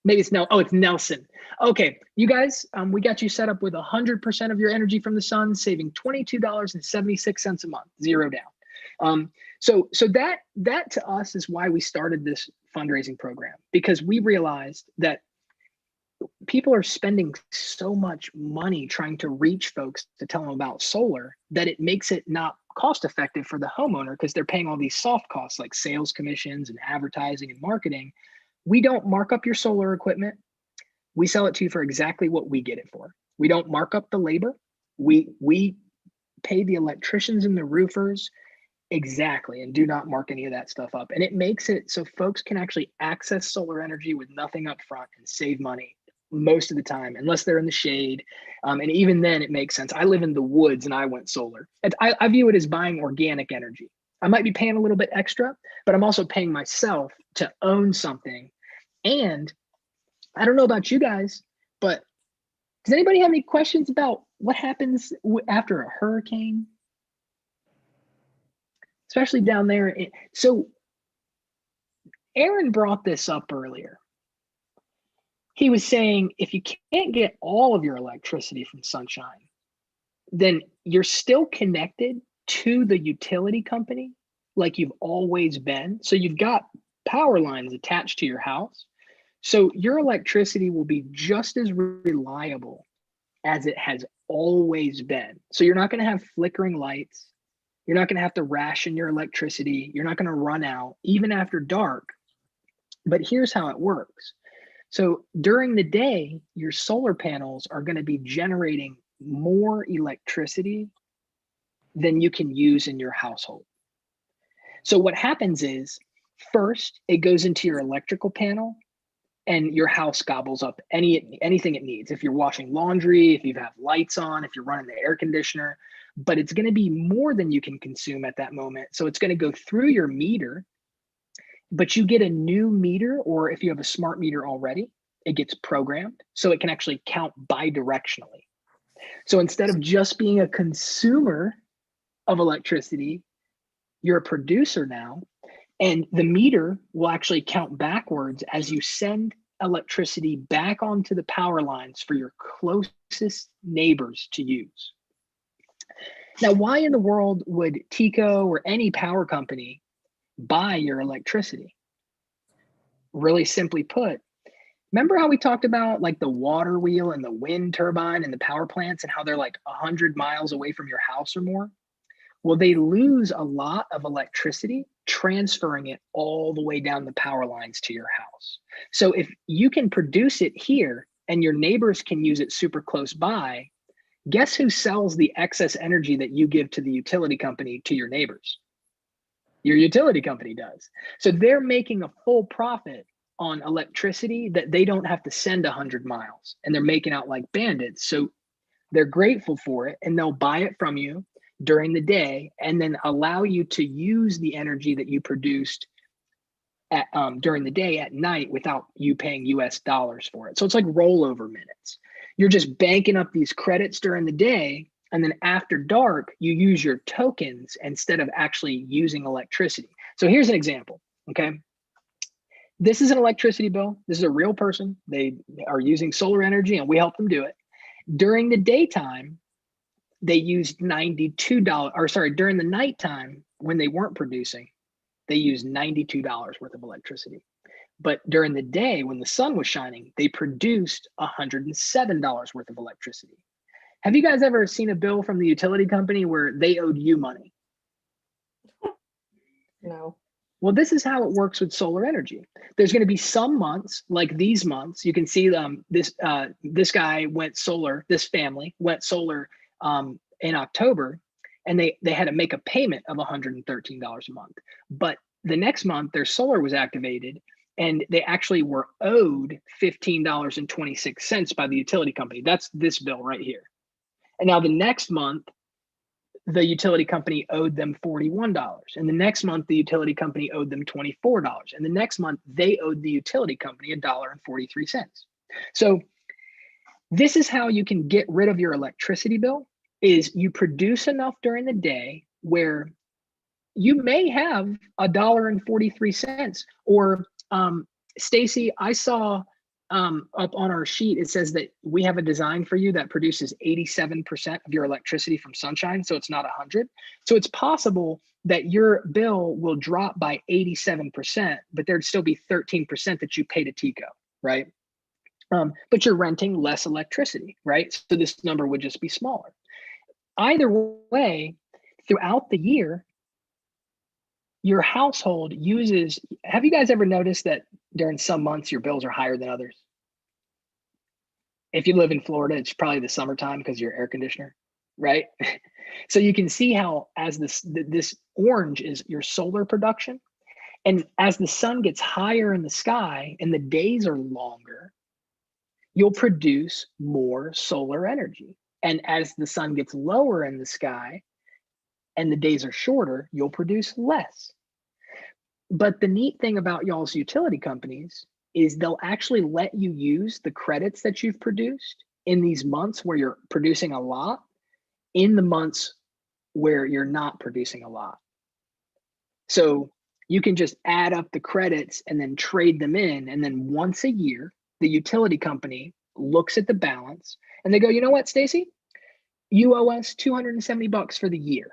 Maybe it's no. Oh, it's Nelson. Okay, you guys, we got you set up with 100% of your energy from the sun, saving $22.76 a month, zero down. So that to us is why we started this fundraising program, because we realized that people are spending so much money trying to reach folks to tell them about solar that it makes it not cost effective for the homeowner, because they're paying all these soft costs like sales commissions and advertising and marketing. We don't mark up your solar equipment. We sell it to you for exactly what we get it for. We don't mark up the labor. We pay the electricians and the roofers exactly, and do not mark any of that stuff up. And it makes it so folks can actually access solar energy with nothing up front and save money most of the time, unless they're in the shade. And even then it makes sense. I live in the woods and I went solar. I view it as buying organic energy. I might be paying a little bit extra, but I'm also paying myself to own something. And I don't know about you guys, but does anybody have any questions about what happens after a hurricane? Especially down there. So Aaron brought this up earlier. He was saying, if you can't get all of your electricity from sunshine, then you're still connected to the utility company like you've always been. So you've got power lines attached to your house. So your electricity will be just as reliable as it has always been. So you're not going to have flickering lights. You're not going to have to ration your electricity. You're not going to run out even after dark. But here's how it works. So during the day, your solar panels are going to be generating more electricity than you can use in your household. So what happens is, first, it goes into your electrical panel, and your house gobbles up anything it needs. If you're washing laundry, if you have lights on, if you're running the air conditioner, but it's going to be more than you can consume at that moment. So it's going to go through your meter, but you get a new meter, or if you have a smart meter already, it gets programmed so it can actually count bidirectionally. So instead of just being a consumer of electricity, you're a producer now. And the meter will actually count backwards as you send electricity back onto the power lines for your closest neighbors to use. Now, why in the world would TECO or any power company buy your electricity? Really simply put, remember how we talked about like the water wheel and the wind turbine and the power plants and how they're like 100 miles away from your house or more? Well, they lose a lot of electricity transferring it all the way down the power lines to your house. So if you can produce it here and your neighbors can use it super close by, guess who sells the excess energy that you give to the utility company to your neighbors? Your utility company does. So they're making a full profit on electricity that they don't have to send 100 miles, and they're making out like bandits. So they're grateful for it, and they'll buy it from you during the day and then allow you to use the energy that you produced at, during the day at night without you paying US dollars for it. So it's like rollover minutes. You're just banking up these credits during the day, and then after dark, you use your tokens instead of actually using electricity. So here's an example, okay? This is an electricity bill. This is a real person. They are using solar energy and we help them do it. During the daytime, they used $92, or sorry, during the nighttime when they weren't producing, they used $92 worth of electricity. But during the day when the sun was shining, they produced $107 worth of electricity. Have you guys ever seen a bill from the utility company where they owed you money? No. Well, this is how it works with solar energy. There's going to be some months, like these months, you can see this guy went solar, this family went solar in October, and they had to make a payment of $113 a month. But the next month, their solar was activated, and they actually were owed $15.26 by the utility company. That's this bill right here. And now the next month, the utility company owed them $41. And the next month, the utility company owed them $24. And the next month, they owed the utility company $1.43. So this is how you can get rid of your electricity bill, is you produce enough during the day where you may have $1.43. Or Stacy, I saw up on our sheet, it says that we have a design for you that produces 87% of your electricity from sunshine. So it's not 100. So it's possible that your bill will drop by 87%, but there'd still be 13% that you pay to TECO, right? But you're renting less electricity, right? So this number would just be smaller. Either way, throughout the year, your household uses, have you guys ever noticed that during some months your bills are higher than others? If you live in Florida, it's probably the summertime because of your air conditioner, right? So you can see how as this orange is your solar production. And as the sun gets higher in the sky and the days are longer, you'll produce more solar energy. And as the sun gets lower in the sky and the days are shorter, you'll produce less. But the neat thing about y'all's utility companies is they'll actually let you use the credits that you've produced in these months where you're producing a lot, in the months where you're not producing a lot. So you can just add up the credits and then trade them in. And then once a year, the utility company looks at the balance and they go, you know what, Stacy? You owe us $270 for the year.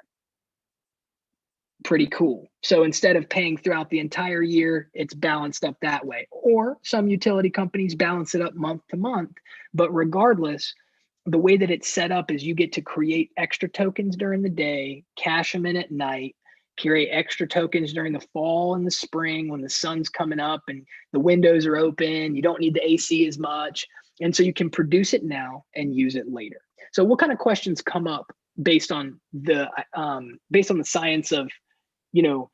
Pretty cool. So instead of paying throughout the entire year, it's balanced up that way. Or some utility companies balance it up month to month. But regardless, the way that it's set up is you get to create extra tokens during the day, cash them in at night, create extra tokens during the fall and the spring when the sun's coming up and the windows are open. You don't need the AC as much. And so you can produce it now and use it later. So what kind of questions come up based on the science of, you know,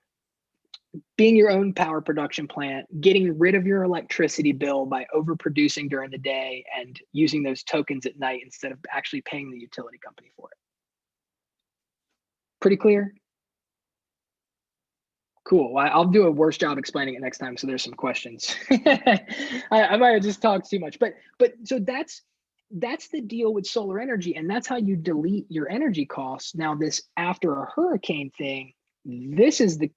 being your own power production plant, getting rid of your electricity bill by overproducing during the day and using those tokens at night instead of actually paying the utility company for it? Pretty clear? Cool. Well, I'll do a worse job explaining it next time, so there's some questions. I might have just talked too much, but so that's the deal with solar energy, and that's how you delete your energy costs. Now, this after a hurricane thing, this is the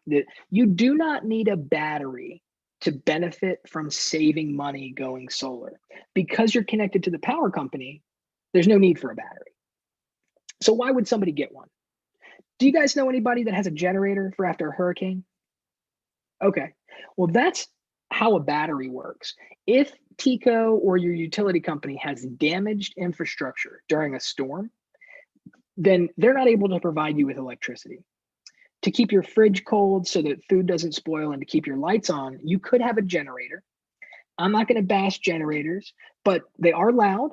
you do not need a battery to benefit from saving money going solar. Because you're connected to the power company, there's no need for a battery. So why would somebody get one? Do you guys know anybody that has a generator for after a hurricane? Okay, well, that's how a battery works. If TECO or your utility company has damaged infrastructure during a storm, then they're not able to provide you with electricity. To keep your fridge cold so that food doesn't spoil and to keep your lights on, you could have a generator. I'm not going to bash generators, but they are loud.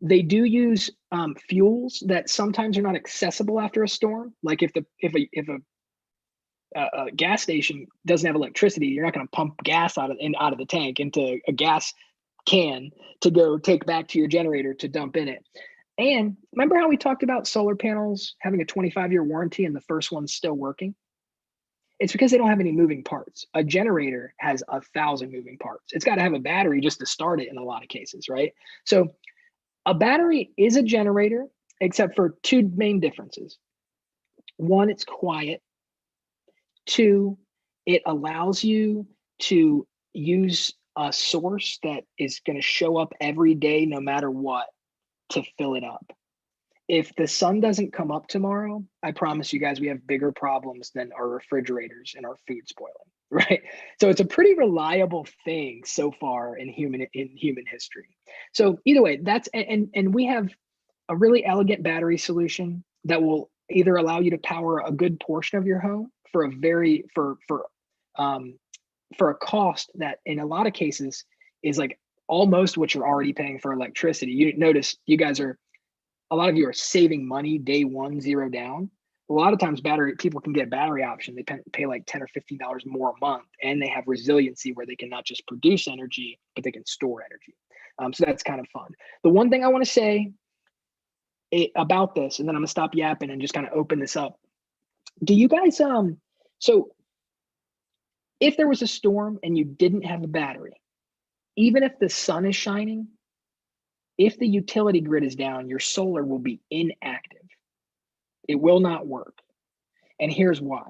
They do use fuels that sometimes are not accessible after a storm. Like if a gas station doesn't have electricity, you're not going to pump gas out of the tank into a gas can to go take back to your generator to dump in it. And remember how we talked about solar panels having a 25-year warranty and the first one's still working? It's because they don't have any moving parts. A generator has 1,000 moving parts. It's got to have a battery just to start it in a lot of cases, right? So a battery is a generator, except for two main differences. One, it's quiet. Two, it allows you to use a source that is going to show up every day, no matter what, to fill it up. If the sun doesn't come up tomorrow, I promise you guys, we have bigger problems than our refrigerators and our food spoiling, right? So it's a pretty reliable thing so far in human history. So either way, that's and we have a really elegant battery solution that will either allow you to power a good portion of your home for for a cost that in a lot of cases is like almost what you're already paying for electricity. You notice you guys are, a lot of you are saving money day one, zero down. A lot of times people can get a battery option. They pay like $10 or $15 more a month, and they have resiliency where they can not just produce energy, but they can store energy. So that's kind of fun. The one thing I want to say about this, and then I'm gonna stop yapping and just kind of open this up. Do you guys, so if there was a storm and you didn't have a battery, even if the sun is shining, if the utility grid is down, your solar will be inactive. It will not work. And here's why.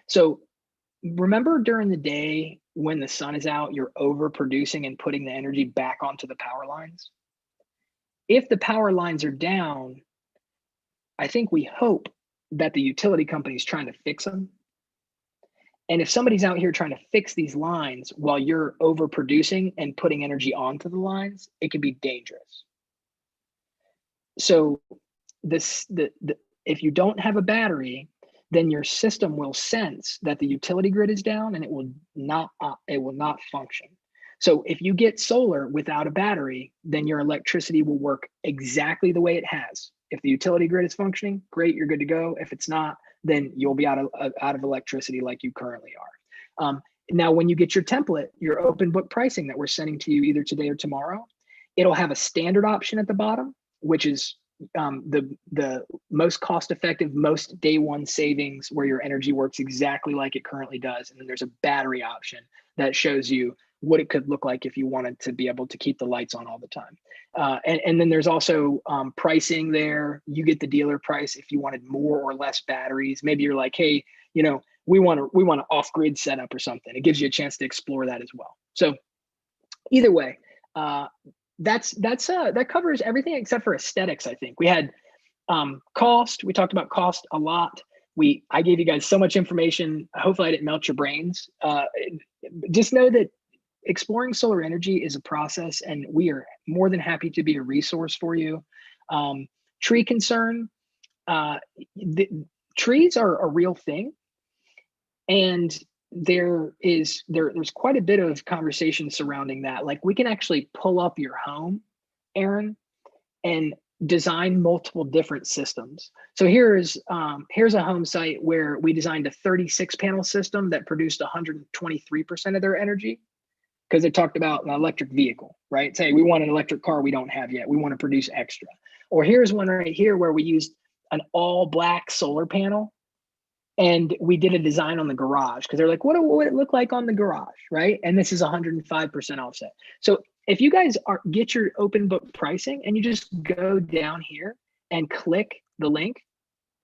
So remember during the day when the sun is out, you're overproducing and putting the energy back onto the power lines? If the power lines are down, I think we hope that the utility company is trying to fix them. And if somebody's out here trying to fix these lines while you're overproducing and putting energy onto the lines, it can be dangerous. So if you don't have a battery, then your system will sense that the utility grid is down and it will not function. So if you get solar without a battery, then your electricity will work exactly the way it has. If the utility grid is functioning, great, you're good to go. If it's not, then you'll be out of electricity like you currently are. Now, when you get your template, your open book pricing that we're sending to you either today or tomorrow, it'll have a standard option at the bottom, which is the most cost-effective, most day one savings, where your energy works exactly like it currently does. And then there's a battery option that shows you what it could look like if you wanted to be able to keep the lights on all the time. And then there's also pricing there. You get the dealer price if you wanted more or less batteries. Maybe you're like, hey, we want an off-grid setup or something. It gives you a chance to explore that as well. So either way, that covers everything except for aesthetics. I think we had cost. We talked about cost a lot. I gave you guys so much information. Hopefully I didn't melt your brains. Just know that exploring solar energy is a process, and we are more than happy to be a resource for you. Tree concern, trees are a real thing, and there's quite a bit of conversation surrounding that. Like, we can actually pull up your home, Aaron, and design multiple different systems. So here's a home site where we designed a 36 panel system that produced 123% of their energy, because they talked about an electric vehicle, right? Say we want an electric car we don't have yet. We want to produce extra. Or here's one right here where we used an all black solar panel, and we did a design on the garage because they're like, what would it look like on the garage, right? And this is 105% offset. So if you guys get your open book pricing and you just go down here and click the link,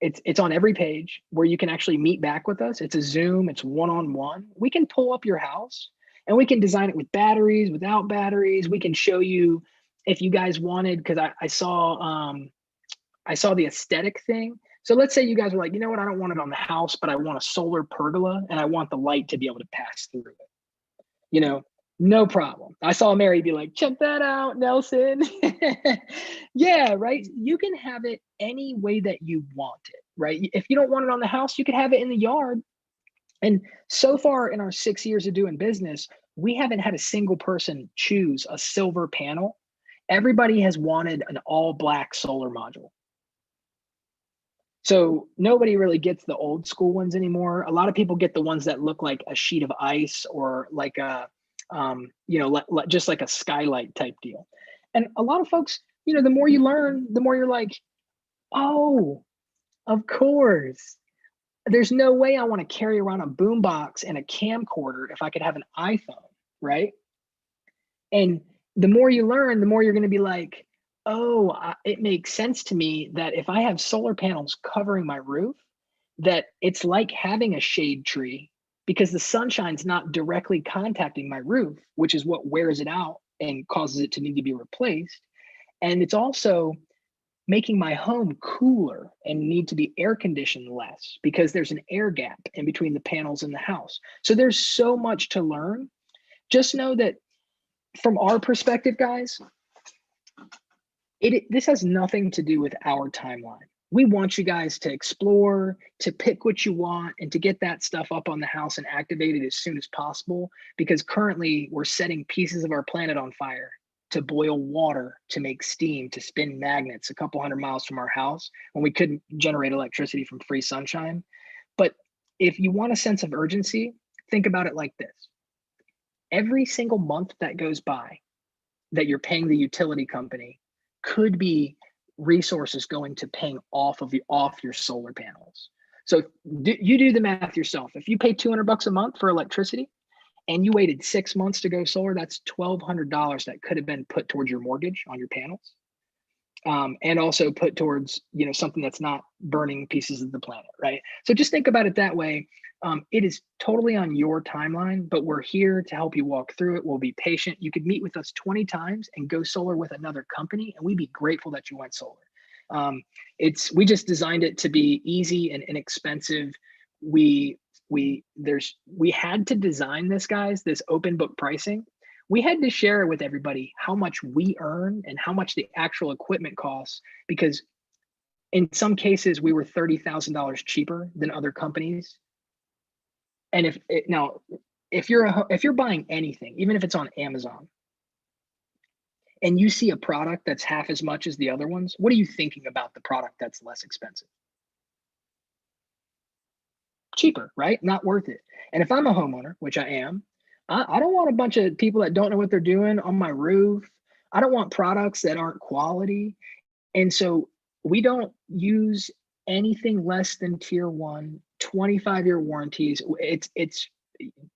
it's on every page where you can actually meet back with us. It's a Zoom, it's one-on-one. We can pull up your house and we can design it with batteries, without batteries. We can show you if you guys wanted, because I saw the aesthetic thing. So let's say you guys are like, you know what, I don't want it on the house, but I want a solar pergola and I want the light to be able to pass through it. No problem. I saw Mary be like, check that out, Nelson. Yeah, right. You can have it any way that you want it, right? If you don't want it on the house, you could have it in the yard. And so far in our 6 years of doing business, we haven't had a single person choose a silver panel. Everybody has wanted an all black solar module. So nobody really gets the old school ones anymore. A lot of people get the ones that look like a sheet of ice or like just like a skylight type deal. And a lot of folks, the more you learn, the more you're like, oh, of course. There's no way I want to carry around a boombox and a camcorder if I could have an iPhone, right? And the more you learn, the more you're going to be like, oh, it makes sense to me that if I have solar panels covering my roof, that it's like having a shade tree, because the sunshine's not directly contacting my roof, which is what wears it out and causes it to need to be replaced. And it's also making my home cooler and need to be air conditioned less because there's an air gap in between the panels in the house. So there's so much to learn. Just know that from our perspective, guys, this has nothing to do with our timeline. we want you guys to explore, to pick what you want, and to get that stuff up on the house and activated as soon as possible, because currently we're setting pieces of our planet on fire to boil water, to make steam, to spin magnets a couple hundred miles from our house when we couldn't generate electricity from free sunshine. But if you want a sense of urgency, think about it like this. Every single month that goes by that you're paying the utility company could be resources going to paying off your solar panels. So you do the math yourself. If you pay $200 a month for electricity and you waited 6 months to go solar, that's $1,200 that could have been put towards your mortgage on your panels, and also put towards, you know, something that's not burning pieces of the planet, right? So just think about it that way. It is totally on your timeline, but we're here to help you walk through it. We'll be patient. You could meet with us 20 times and go solar with another company, and we'd be grateful that you went solar. We just designed it to be easy and inexpensive. We had to design this, guys, this open book pricing. We had to share with everybody how much we earn and how much the actual equipment costs, because in some cases we were $30,000 cheaper than other companies. And if you're buying anything, even if it's on Amazon, and you see a product that's half as much as the other ones, what are you thinking about the product that's less expensive? Cheaper, right? Not worth it. And if I'm a homeowner, which I am, I don't want a bunch of people that don't know what they're doing on my roof. I don't want products that aren't quality. And so we don't use anything less than tier 1, 25-year warranties. It's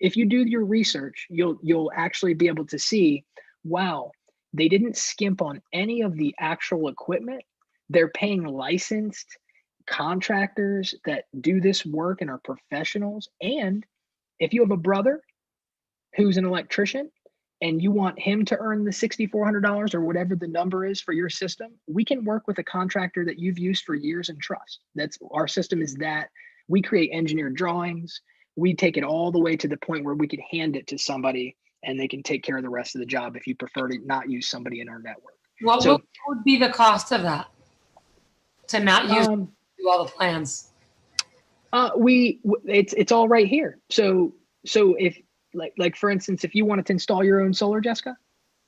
if you do your research, you'll actually be able to see, wow, they didn't skimp on any of the actual equipment. They're paying licensed contractors that do this work and are professionals. And if you have a brother who's an electrician and you want him to earn the $6,400 or whatever the number is for your system, we can work with a contractor that you've used for years and trust. That's our system is that we create engineered drawings. We take it all the way to the point where we could hand it to somebody and they can take care of the rest of the job if you prefer to not use somebody in our network. What would be the cost of that to not use do all the plans? It's all right here. So if like for instance, if you wanted to install your own solar, Jessica,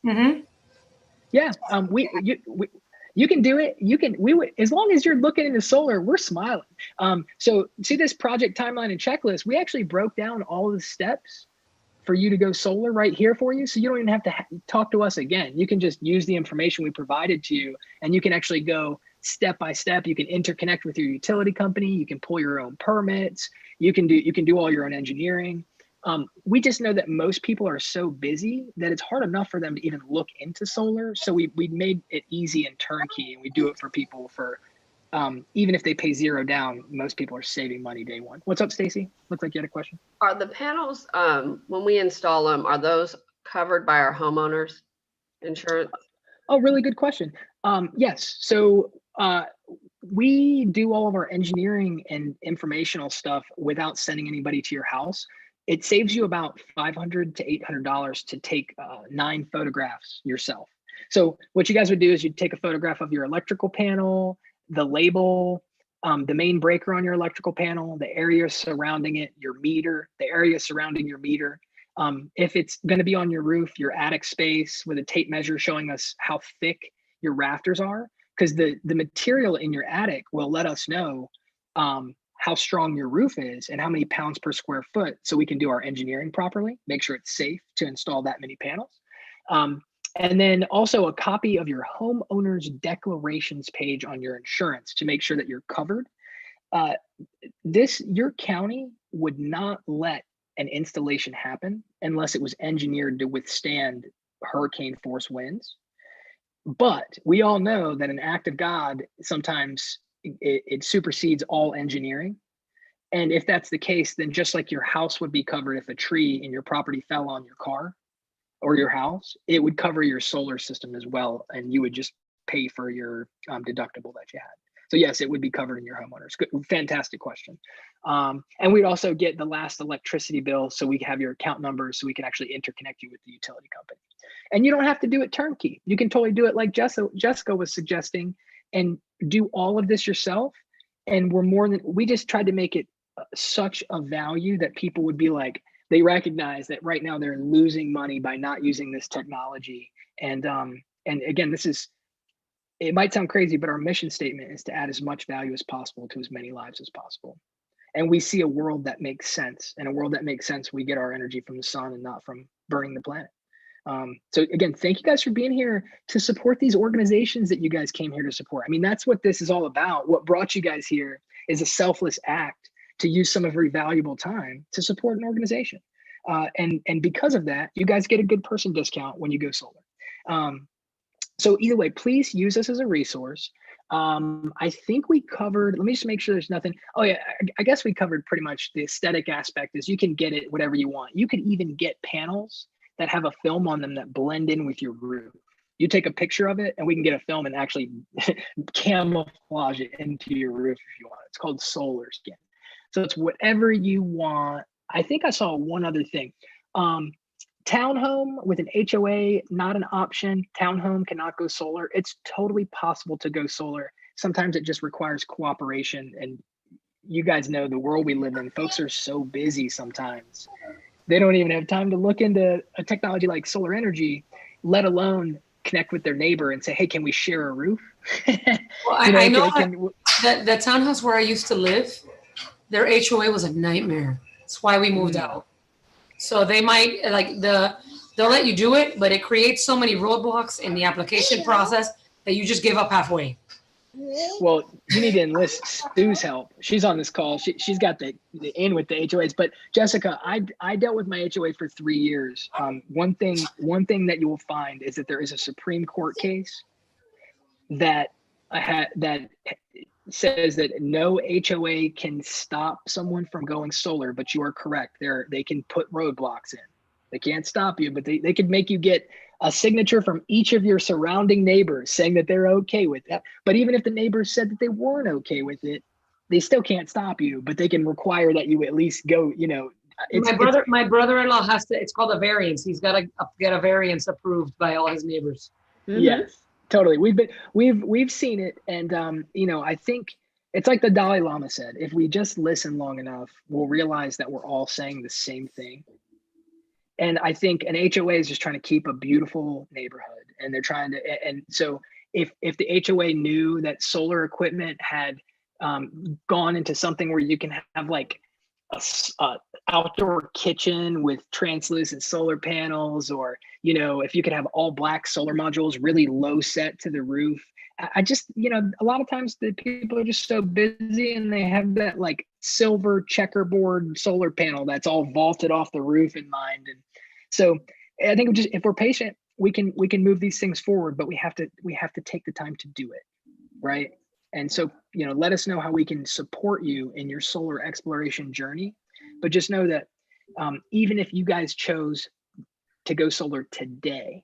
yeah, you can do it. As long as you're looking into solar, we're smiling. So see this project timeline and checklist, we actually broke down all of the steps for you to go solar right here for you. So you don't even have to talk to us again. You can just use the information we provided to you, and you can actually go step by step. You can interconnect with your utility company. You can pull your own permits. You can do all your own engineering. We just know that most people are so busy that it's hard enough for them to even look into solar. So we made it easy and turnkey, and we do it for people for even if they pay $0 down, most people are saving money day one. What's up, Stacy? Looks like you had a question. Are the panels, when we install them, are those covered by our homeowners insurance? Oh, really good question. Yes. So we do all of our engineering and informational stuff without sending anybody to your house. It saves you about $500 to $800 to take 9 photographs yourself. So what you guys would do is you'd take a photograph of your electrical panel, the label, the main breaker on your electrical panel, the area surrounding it, your meter, the area surrounding your meter. If it's going to be on your roof, your attic space with a tape measure showing us how thick your rafters are, because the material in your attic will let us know how strong your roof is and how many pounds per square foot, so we can do our engineering properly, make sure it's safe to install that many panels. And then also a copy of your homeowner's declarations page on your insurance to make sure that you're covered. Your county would not let an installation happen unless it was engineered to withstand hurricane force winds. But we all know that an act of God, sometimes it supersedes all engineering. And if that's the case, then just like your house would be covered if a tree in your property fell on your car or your house, it would cover your solar system as well. And you would just pay for your deductible that you had. So yes, it would be covered in your homeowners. Good, fantastic question. And we'd also get the last electricity bill, so we have your account numbers, so we can actually interconnect you with the utility company. And you don't have to do it turnkey. You can totally do it like Jessica was suggesting, and do all of this yourself. And we just tried to make it such a value that people would be like, they recognize that right now they're losing money by not using this technology. And again, it might sound crazy, but our mission statement is to add as much value as possible to as many lives as possible. And we see a world that makes sense. And a world that makes sense, we get our energy from the sun and not from burning the planet. So again, thank you guys for being here to support these organizations that you guys came here to support. I mean, that's what this is all about. What brought you guys here is a selfless act to use some of your valuable time to support an organization. And because of that, you guys get a good person discount when you go solar. So either way, please use us as a resource. I think we covered, let me just make sure there's nothing. Oh yeah, I guess we covered pretty much the aesthetic aspect is you can get it whatever you want. You could even get panels that have a film on them that blend in with your roof. You take a picture of it and we can get a film and actually camouflage it into your roof if you want. It's called solar skin. So it's whatever you want. I think I saw one other thing. Townhome with an HOA, not an option. Townhome cannot go solar. It's totally possible to go solar. Sometimes it just requires cooperation. And you guys know the world we live in, folks are so busy sometimes. They don't even have time to look into a technology like solar energy, let alone connect with their neighbor and say, hey, can we share a roof? Well, I know that the townhouse where I used to live, their HOA was a nightmare. That's why we moved out. So they might they'll let you do it, but it creates so many roadblocks in the application process that you just give up halfway. Well, you need to enlist Stu's help. She's on this call. She's got the in with the HOAs. But Jessica, I dealt with my HOA for 3 years. One thing that you will find is that there is a Supreme Court case that says that no HOA can stop someone from going solar. But you are correct. They can put roadblocks in. They can't stop you, but they could make you get a signature from each of your surrounding neighbors saying that they're okay with it. But even if the neighbors said that they weren't okay with it, they still can't stop you, but they can require that you at least go, My brother-in-law has to, it's called a variance. He's got to get a variance approved by all his neighbors. Mm-hmm. Yes, totally. We've seen it. And, I think it's like the Dalai Lama said, if we just listen long enough, we'll realize that we're all saying the same thing. And I think an HOA is just trying to keep a beautiful neighborhood, and they're trying to. And so, if the HOA knew that solar equipment had gone into something where you can have like a outdoor kitchen with translucent solar panels, or if you could have all black solar modules, really low set to the roof. I just, a lot of times the people are just so busy and they have that like silver checkerboard solar panel that's all vaulted off the roof in mind. And so I think if we're patient, we can move these things forward, but we have to take the time to do it. Right. And so, let us know how we can support you in your solar exploration journey. But just know that even if you guys chose to go solar today,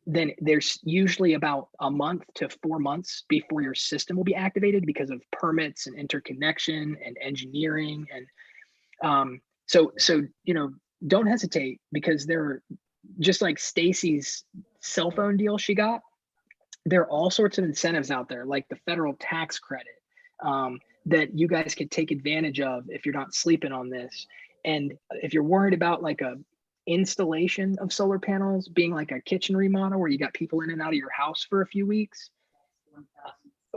then there's usually about a month to 4 months before your system will be activated because of permits and interconnection and engineering. And so don't hesitate, because they're just like Stacy's cell phone deal she got. There are all sorts of incentives out there, like the federal tax credit, that you guys could take advantage of if you're not sleeping on this. And if you're worried about like a installation of solar panels being like a kitchen remodel where you got people in and out of your house for a few weeks,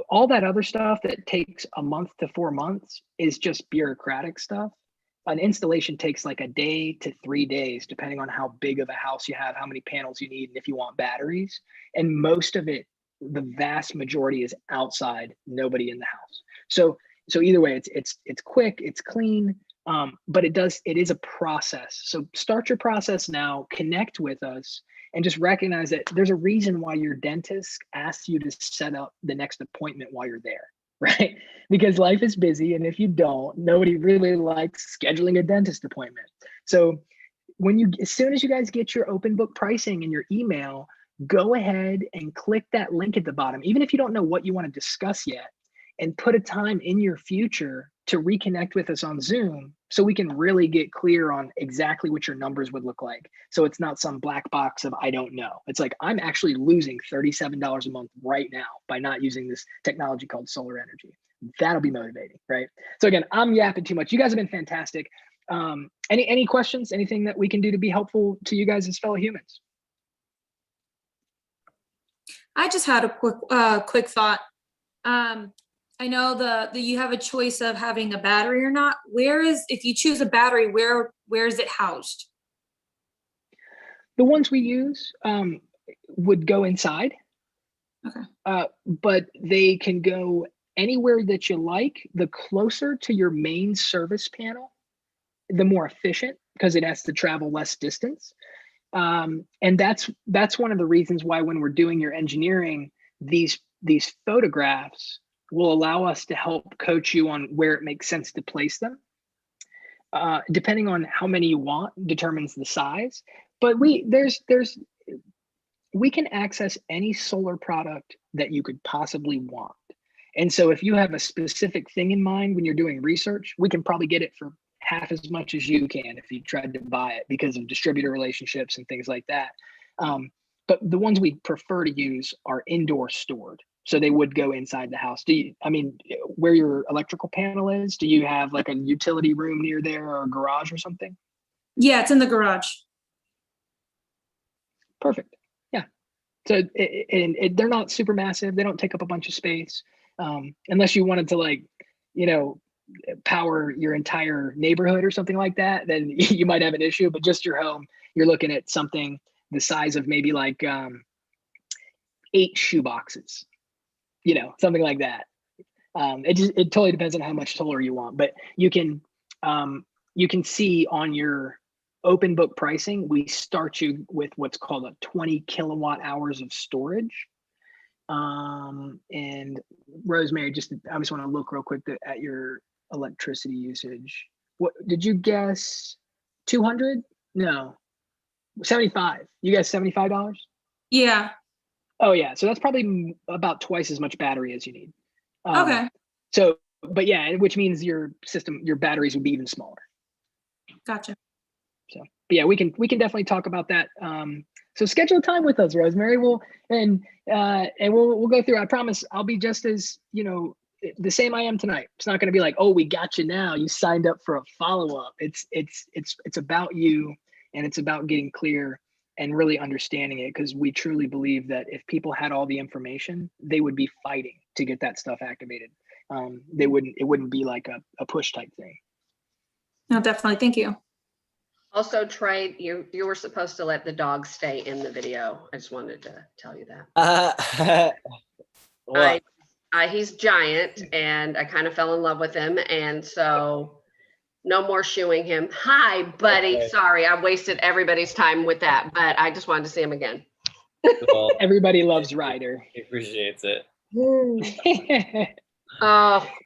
all that other stuff that takes a month to 4 months is just bureaucratic stuff. An installation takes like a day to 3 days, depending on how big of a house you have, how many panels you need, and if you want batteries. And most of it, the vast majority, is outside, nobody in the house. So either way, it's quick, it's clean. But it is a process. So start your process now, connect with us, and just recognize that there's a reason why your dentist asks you to set up the next appointment while you're there, right? Because life is busy. And if you don't, nobody really likes scheduling a dentist appointment. So as soon as you guys get your open book pricing in your email, go ahead and click that link at the bottom, even if you don't know what you want to discuss yet, and put a time in your future to reconnect with us on Zoom so we can really get clear on exactly what your numbers would look like. So it's not some black box of I don't know. It's like I'm actually losing $37 a month right now by not using this technology called solar energy. That'll be motivating, right? So again, I'm yapping too much. You guys have been fantastic. Any questions? Anything that we can do to be helpful to you guys as fellow humans? I just had a quick thought. I know the you have a choice of having a battery or not. If you choose a battery, where is it housed? The ones we use would go inside. Okay. But they can go anywhere that you like. The closer to your main service panel, the more efficient, because it has to travel less distance. And that's one of the reasons why when we're doing your engineering, these photographs will allow us to help coach you on where it makes sense to place them. Depending on how many you want determines the size. But we can access any solar product that you could possibly want. And so if you have a specific thing in mind when you're doing research, we can probably get it for half as much as you can if you tried to buy it because of distributor relationships and things like that. But the ones we prefer to use are indoor stored. So they would go inside the house. Where your electrical panel is, do you have like a utility room near there or a garage or something? Yeah, it's in the garage. Perfect. Yeah. So they're not super massive. They don't take up a bunch of space. Unless you wanted to power your entire neighborhood or something like that, then you might have an issue, but just your home, you're looking at something the size of maybe like 8 shoe boxes, something like that. It totally depends on how much solar you want, but you can see on your open book pricing, we start you with what's called a 20 kilowatt hours of storage. And Rosemary, I just want to look real quick at your electricity usage. What did you guess? 200? No, 75. You guys $75? Yeah. Oh yeah, so that's probably about twice as much battery as you need. Okay. So, but yeah, which means your batteries would be even smaller. Gotcha. So, but yeah, we can definitely talk about that. So schedule a time with us, Rosemary. We'll go through. I promise I'll be just as the same I am tonight. It's not going to be like, oh, we got you now. You signed up for a follow up. It's about you, and it's about getting clear and really understanding it, because we truly believe that if people had all the information, they would be fighting to get that stuff activated. It wouldn't be like a push type thing. No, definitely. Thank you. Also, Trey, you were supposed to let the dog stay in the video. I just wanted to tell you that. He's giant, and I kind of fell in love with him, and so no more shooing him. Hi, buddy. Okay. Sorry, I wasted everybody's time with that, but I just wanted to see him again. Well, everybody loves Ryder. He appreciates it.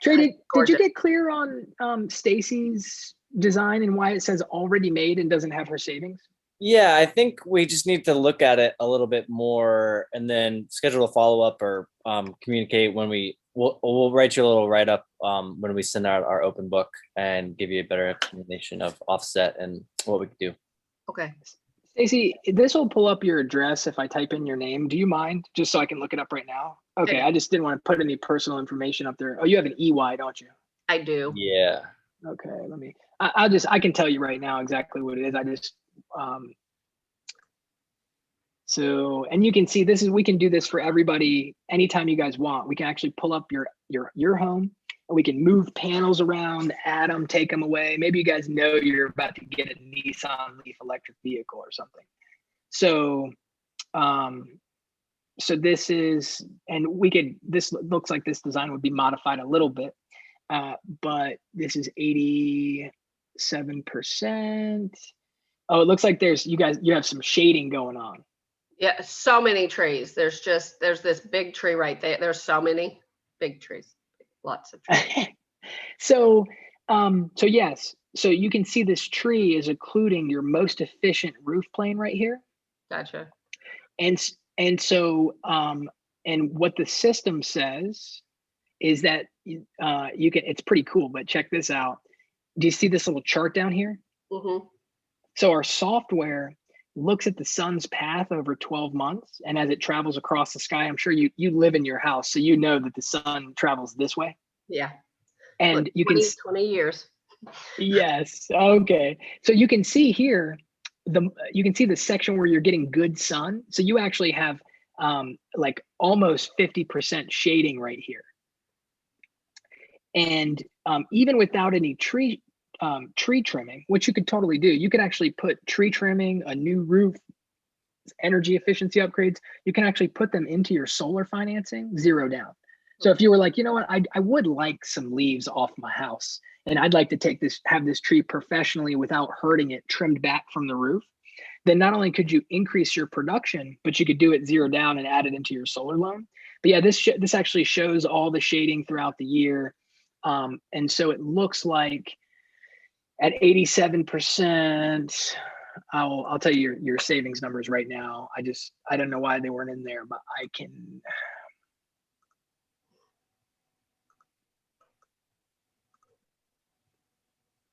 Trey, did you get clear on Stacy's design and why it says already made and doesn't have her savings? Yeah, I think we just need to look at it a little bit more and then schedule a follow-up or communicate when we'll write you a little write-up when we send out our open book and give you a better explanation of offset and what we can do. Okay. Stacy, this will pull up your address if I type in your name. Do you mind? Just so I can look it up right now. Okay, yeah. I just didn't want to put any personal information up there. Oh, you have an EY, don't you? I do. Yeah. Okay, let me. I can tell you right now exactly what it is. I just so, and you can see we can do this for everybody anytime you guys want. We can actually pull up your home, and we can move panels around, add them, take them away. Maybe you guys know you're about to get a Nissan Leaf electric vehicle or something. So so this is, and this looks like this design would be modified a little bit, but this is 87%. Oh, it looks like you have some shading going on. Yeah, so many trees. There's this big tree right there. There's so many big trees, lots of trees. So yes, so you can see this tree is occluding your most efficient roof plane right here. Gotcha. And so and what the system says is that you can, it's pretty cool, but check this out. Do you see this little chart down here? Mm-hmm. So our software looks at the sun's path over 12 months. And as it travels across the sky, I'm sure you live in your house, so you know that the sun travels this way. Yeah. And Look, you 20, can 20 years. Yes. Okay. So you can see here, you can see the section where you're getting good sun. So you actually have like almost 50% shading right here. And even without any tree trimming, which you could totally do, you could actually put tree trimming, a new roof, energy efficiency upgrades. You can actually put them into your solar financing, zero down. So if you were like, you know what, I would like some leaves off my house, and I'd like to have this tree professionally without hurting it, trimmed back from the roof, then not only could you increase your production, but you could do it zero down and add it into your solar loan. But yeah, this actually shows all the shading throughout the year. And so it looks like at 87%, I'll tell you your savings numbers right now. I don't know why they weren't in there, but I can.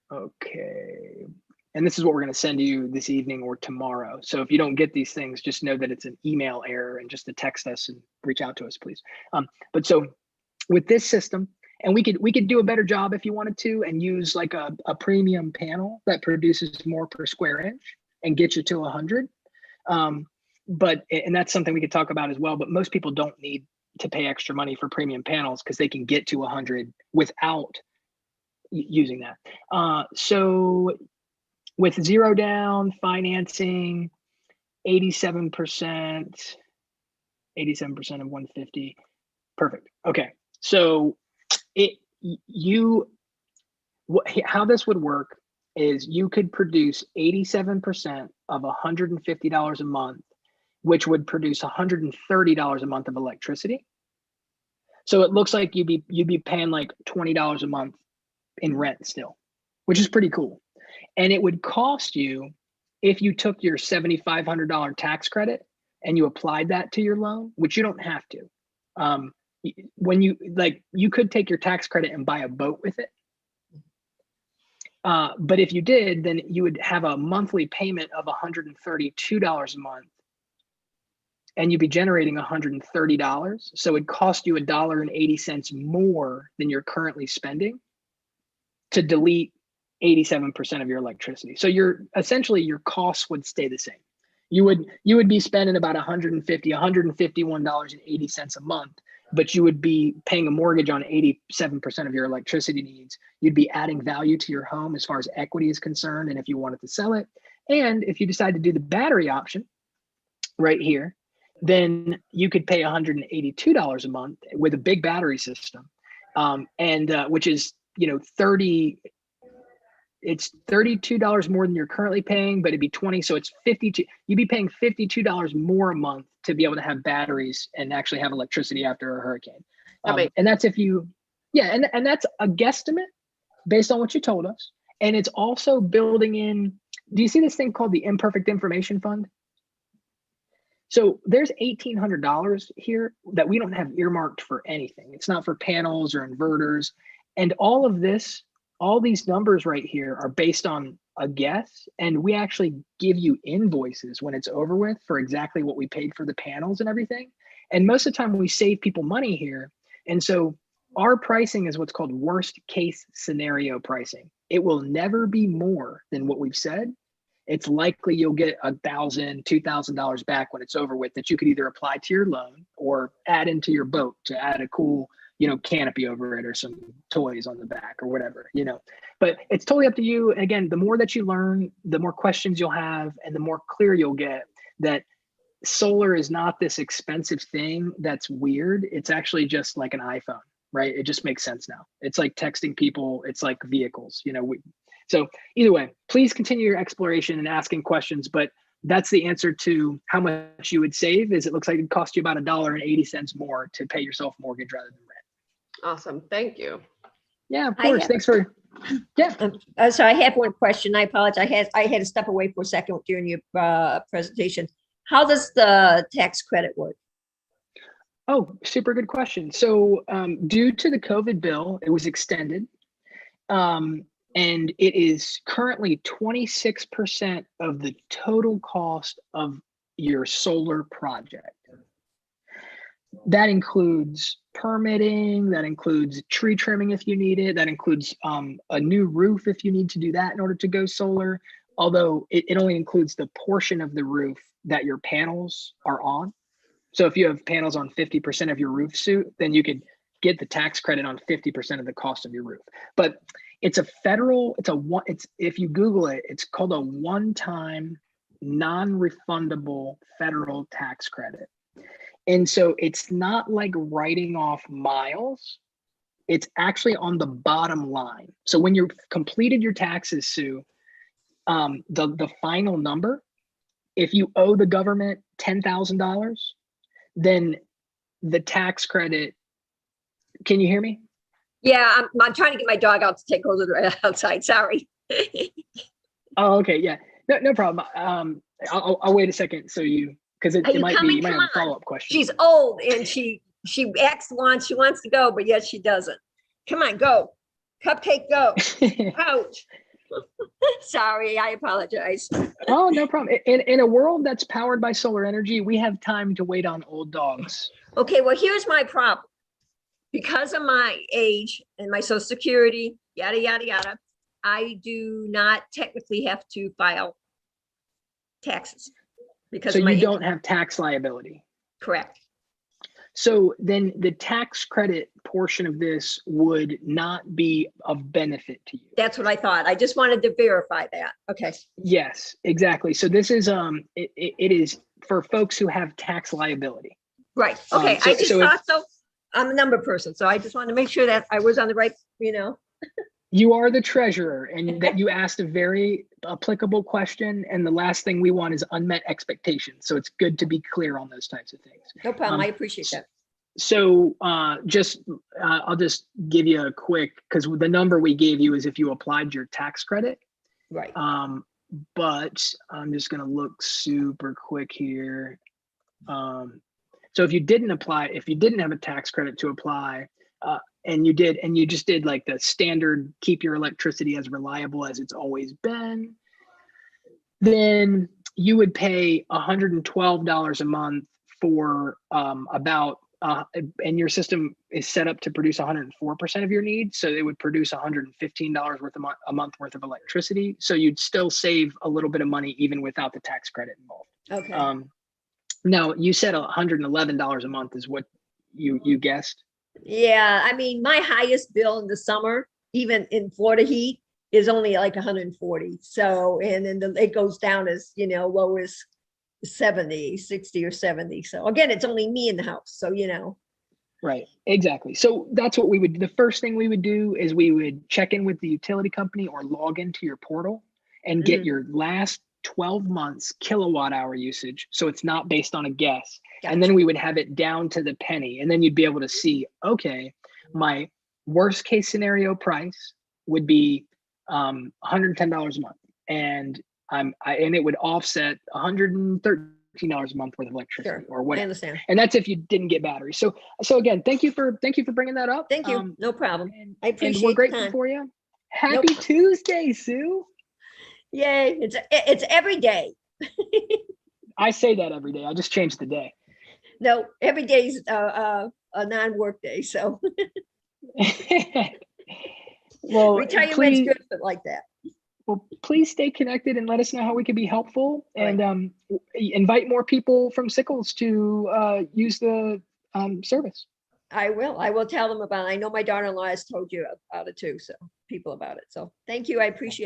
Okay. And this is what we're going to send you this evening or tomorrow. So if you don't get these things, just know that it's an email error, and just to text us and reach out to us, please. But so with this system, and we could do a better job if you wanted to, and use like a premium panel that produces more per square inch and get you to 100. And that's something we could talk about as well. But most people don't need to pay extra money for premium panels because they can get to 100 without using that. So with zero down financing, 87% of 150. Perfect. Okay. So how this would work is you could produce 87% of $150 a month, which would produce $130 a month of electricity. So it looks like you'd be paying like $20 a month in rent still, which is pretty cool. And it would cost you, if you took your $7,500 tax credit and you applied that to your loan, which you don't have to. When you could take your tax credit and buy a boat with it. But if you did, then you would have a monthly payment of $132 a month, and you'd be generating $130. So it'd cost you $1.80 more than you're currently spending to delete 87% of your electricity. So essentially your costs would stay the same. You would be spending about $151.80 a month, but you would be paying a mortgage on 87% of your electricity needs. You'd be adding value to your home as far as equity is concerned, and if you wanted to sell it. And if you decide to do the battery option right here, then you could pay $182 a month with a big battery system, which is, it's $32 more than you're currently paying, but it'd be 20, so it's 52. You'd be paying $52 more a month to be able to have batteries and actually have electricity after a hurricane. And that's if you, and that's a guesstimate based on what you told us. And it's also building in. Do you see this thing called the Imperfect Information Fund? So there's $1,800 here that we don't have earmarked for anything. It's not for panels or inverters, and all of this. All these numbers right here are based on a guess, and we actually give you invoices when it's over with for exactly what we paid for the panels and everything. And most of the time we save people money here. And so our pricing is what's called worst case scenario pricing. It will never be more than what we've said. It's likely you'll get $1,000, $2,000 back when it's over with, that you could either apply to your loan or add into your boat to add a cool canopy over it or some toys on the back or whatever, but it's totally up to you. And again, the more that you learn, the more questions you'll have, and the more clear you'll get that solar is not this expensive thing that's weird. It's actually just like an iPhone, right? It just makes sense now. It's like texting people. It's like vehicles, so either way, please continue your exploration and asking questions, but that's the answer to how much you would save. Is it looks like it cost you about $1.80 more to pay yourself mortgage rather than rent. Awesome. Thank you. Yeah, of course. Thanks for, So I have one question. I apologize. I had to step away for a second during your presentation. How does the tax credit work? Oh, super good question. So due to the COVID bill, it was extended. And it is currently 26% of the total cost of your solar project. That includes permitting, that includes tree trimming if you need it, that includes a new roof if you need to do that in order to go solar, although it only includes the portion of the roof that your panels are on. So if you have panels on 50% of your roof suit, then you could get the tax credit on 50% of the cost of your roof. But it's a federal, it's if you Google it, it's called a one-time non-refundable federal tax credit. And so it's not like writing off miles. It's actually on the bottom line. So when you've completed your taxes, Sue, the final number, if you owe the government $10,000, then the tax credit, can you hear me? Yeah, I'm trying to get my dog out to take hold outside. Sorry. Oh, okay. Yeah, no problem. I'll wait a second. So because it might be, you might have a follow-up question. She's old and she acts once, she wants to go, but yet she doesn't. Come on, go. Cupcake, go. Ouch. Sorry, I apologize. Oh, no problem. In a world that's powered by solar energy, we have time to wait on old dogs. Okay, well, here's my problem. Because of my age and my social security, yada, yada, yada, I do not technically have to file taxes. Because so of my you age. don't have tax liability. Correct. So then the tax credit portion of this would not be of benefit to you. That's what I thought. I just wanted to verify that. Okay. Yes, exactly. So this is it is for folks who have tax liability. Right. Okay. I just thought so. I'm a number person, so I just wanted to make sure that I was on the right, You are the treasurer, and that you asked a very applicable question. And the last thing we want is unmet expectations. So it's good to be clear on those types of things. No problem. I appreciate that. So I'll just give you a quick, because the number we gave you is if you applied your tax credit. Right. But I'm just going to look super quick here. So if you didn't apply, if you didn't have a tax credit to apply, and you just did like the standard, keep your electricity as reliable as it's always been, then you would pay $112 a month for and your system is set up to produce 104% of your needs. So it would produce $115 worth a month worth of electricity. So you'd still save a little bit of money even without the tax credit involved. Okay. Now you said $111 a month is what you guessed. Yeah, I mean, my highest bill in the summer, even in Florida heat, is only like 140. So, and then it goes down as, low as 60 or 70. So again, it's only me in the house. So, Right, exactly. So that's what the first thing we would do is we would check in with the utility company or log into your portal and get your last 12 months kilowatt hour usage. So it's not based on a guess. Gotcha. And then we would have it down to the penny. And then you'd be able to see, okay, my worst case scenario price would be $110 a month. And it would offset $113 a month worth of electricity or whatever. I understand. And that's if you didn't get batteries. So again, thank you for bringing that up. Thank you. No problem. I appreciate and we're grateful for you. Happy Tuesday, Sue. Yay. It's every day. I say that every day. I just changed the day. No, every day is a non-work day. So well, retirement's good but like that. Well, please stay connected and let us know how we can be helpful, and invite more people from Sickles to use the service. I will tell them about it. I know my daughter-in-law has told you about it too, so people about it. So thank you. I appreciate it.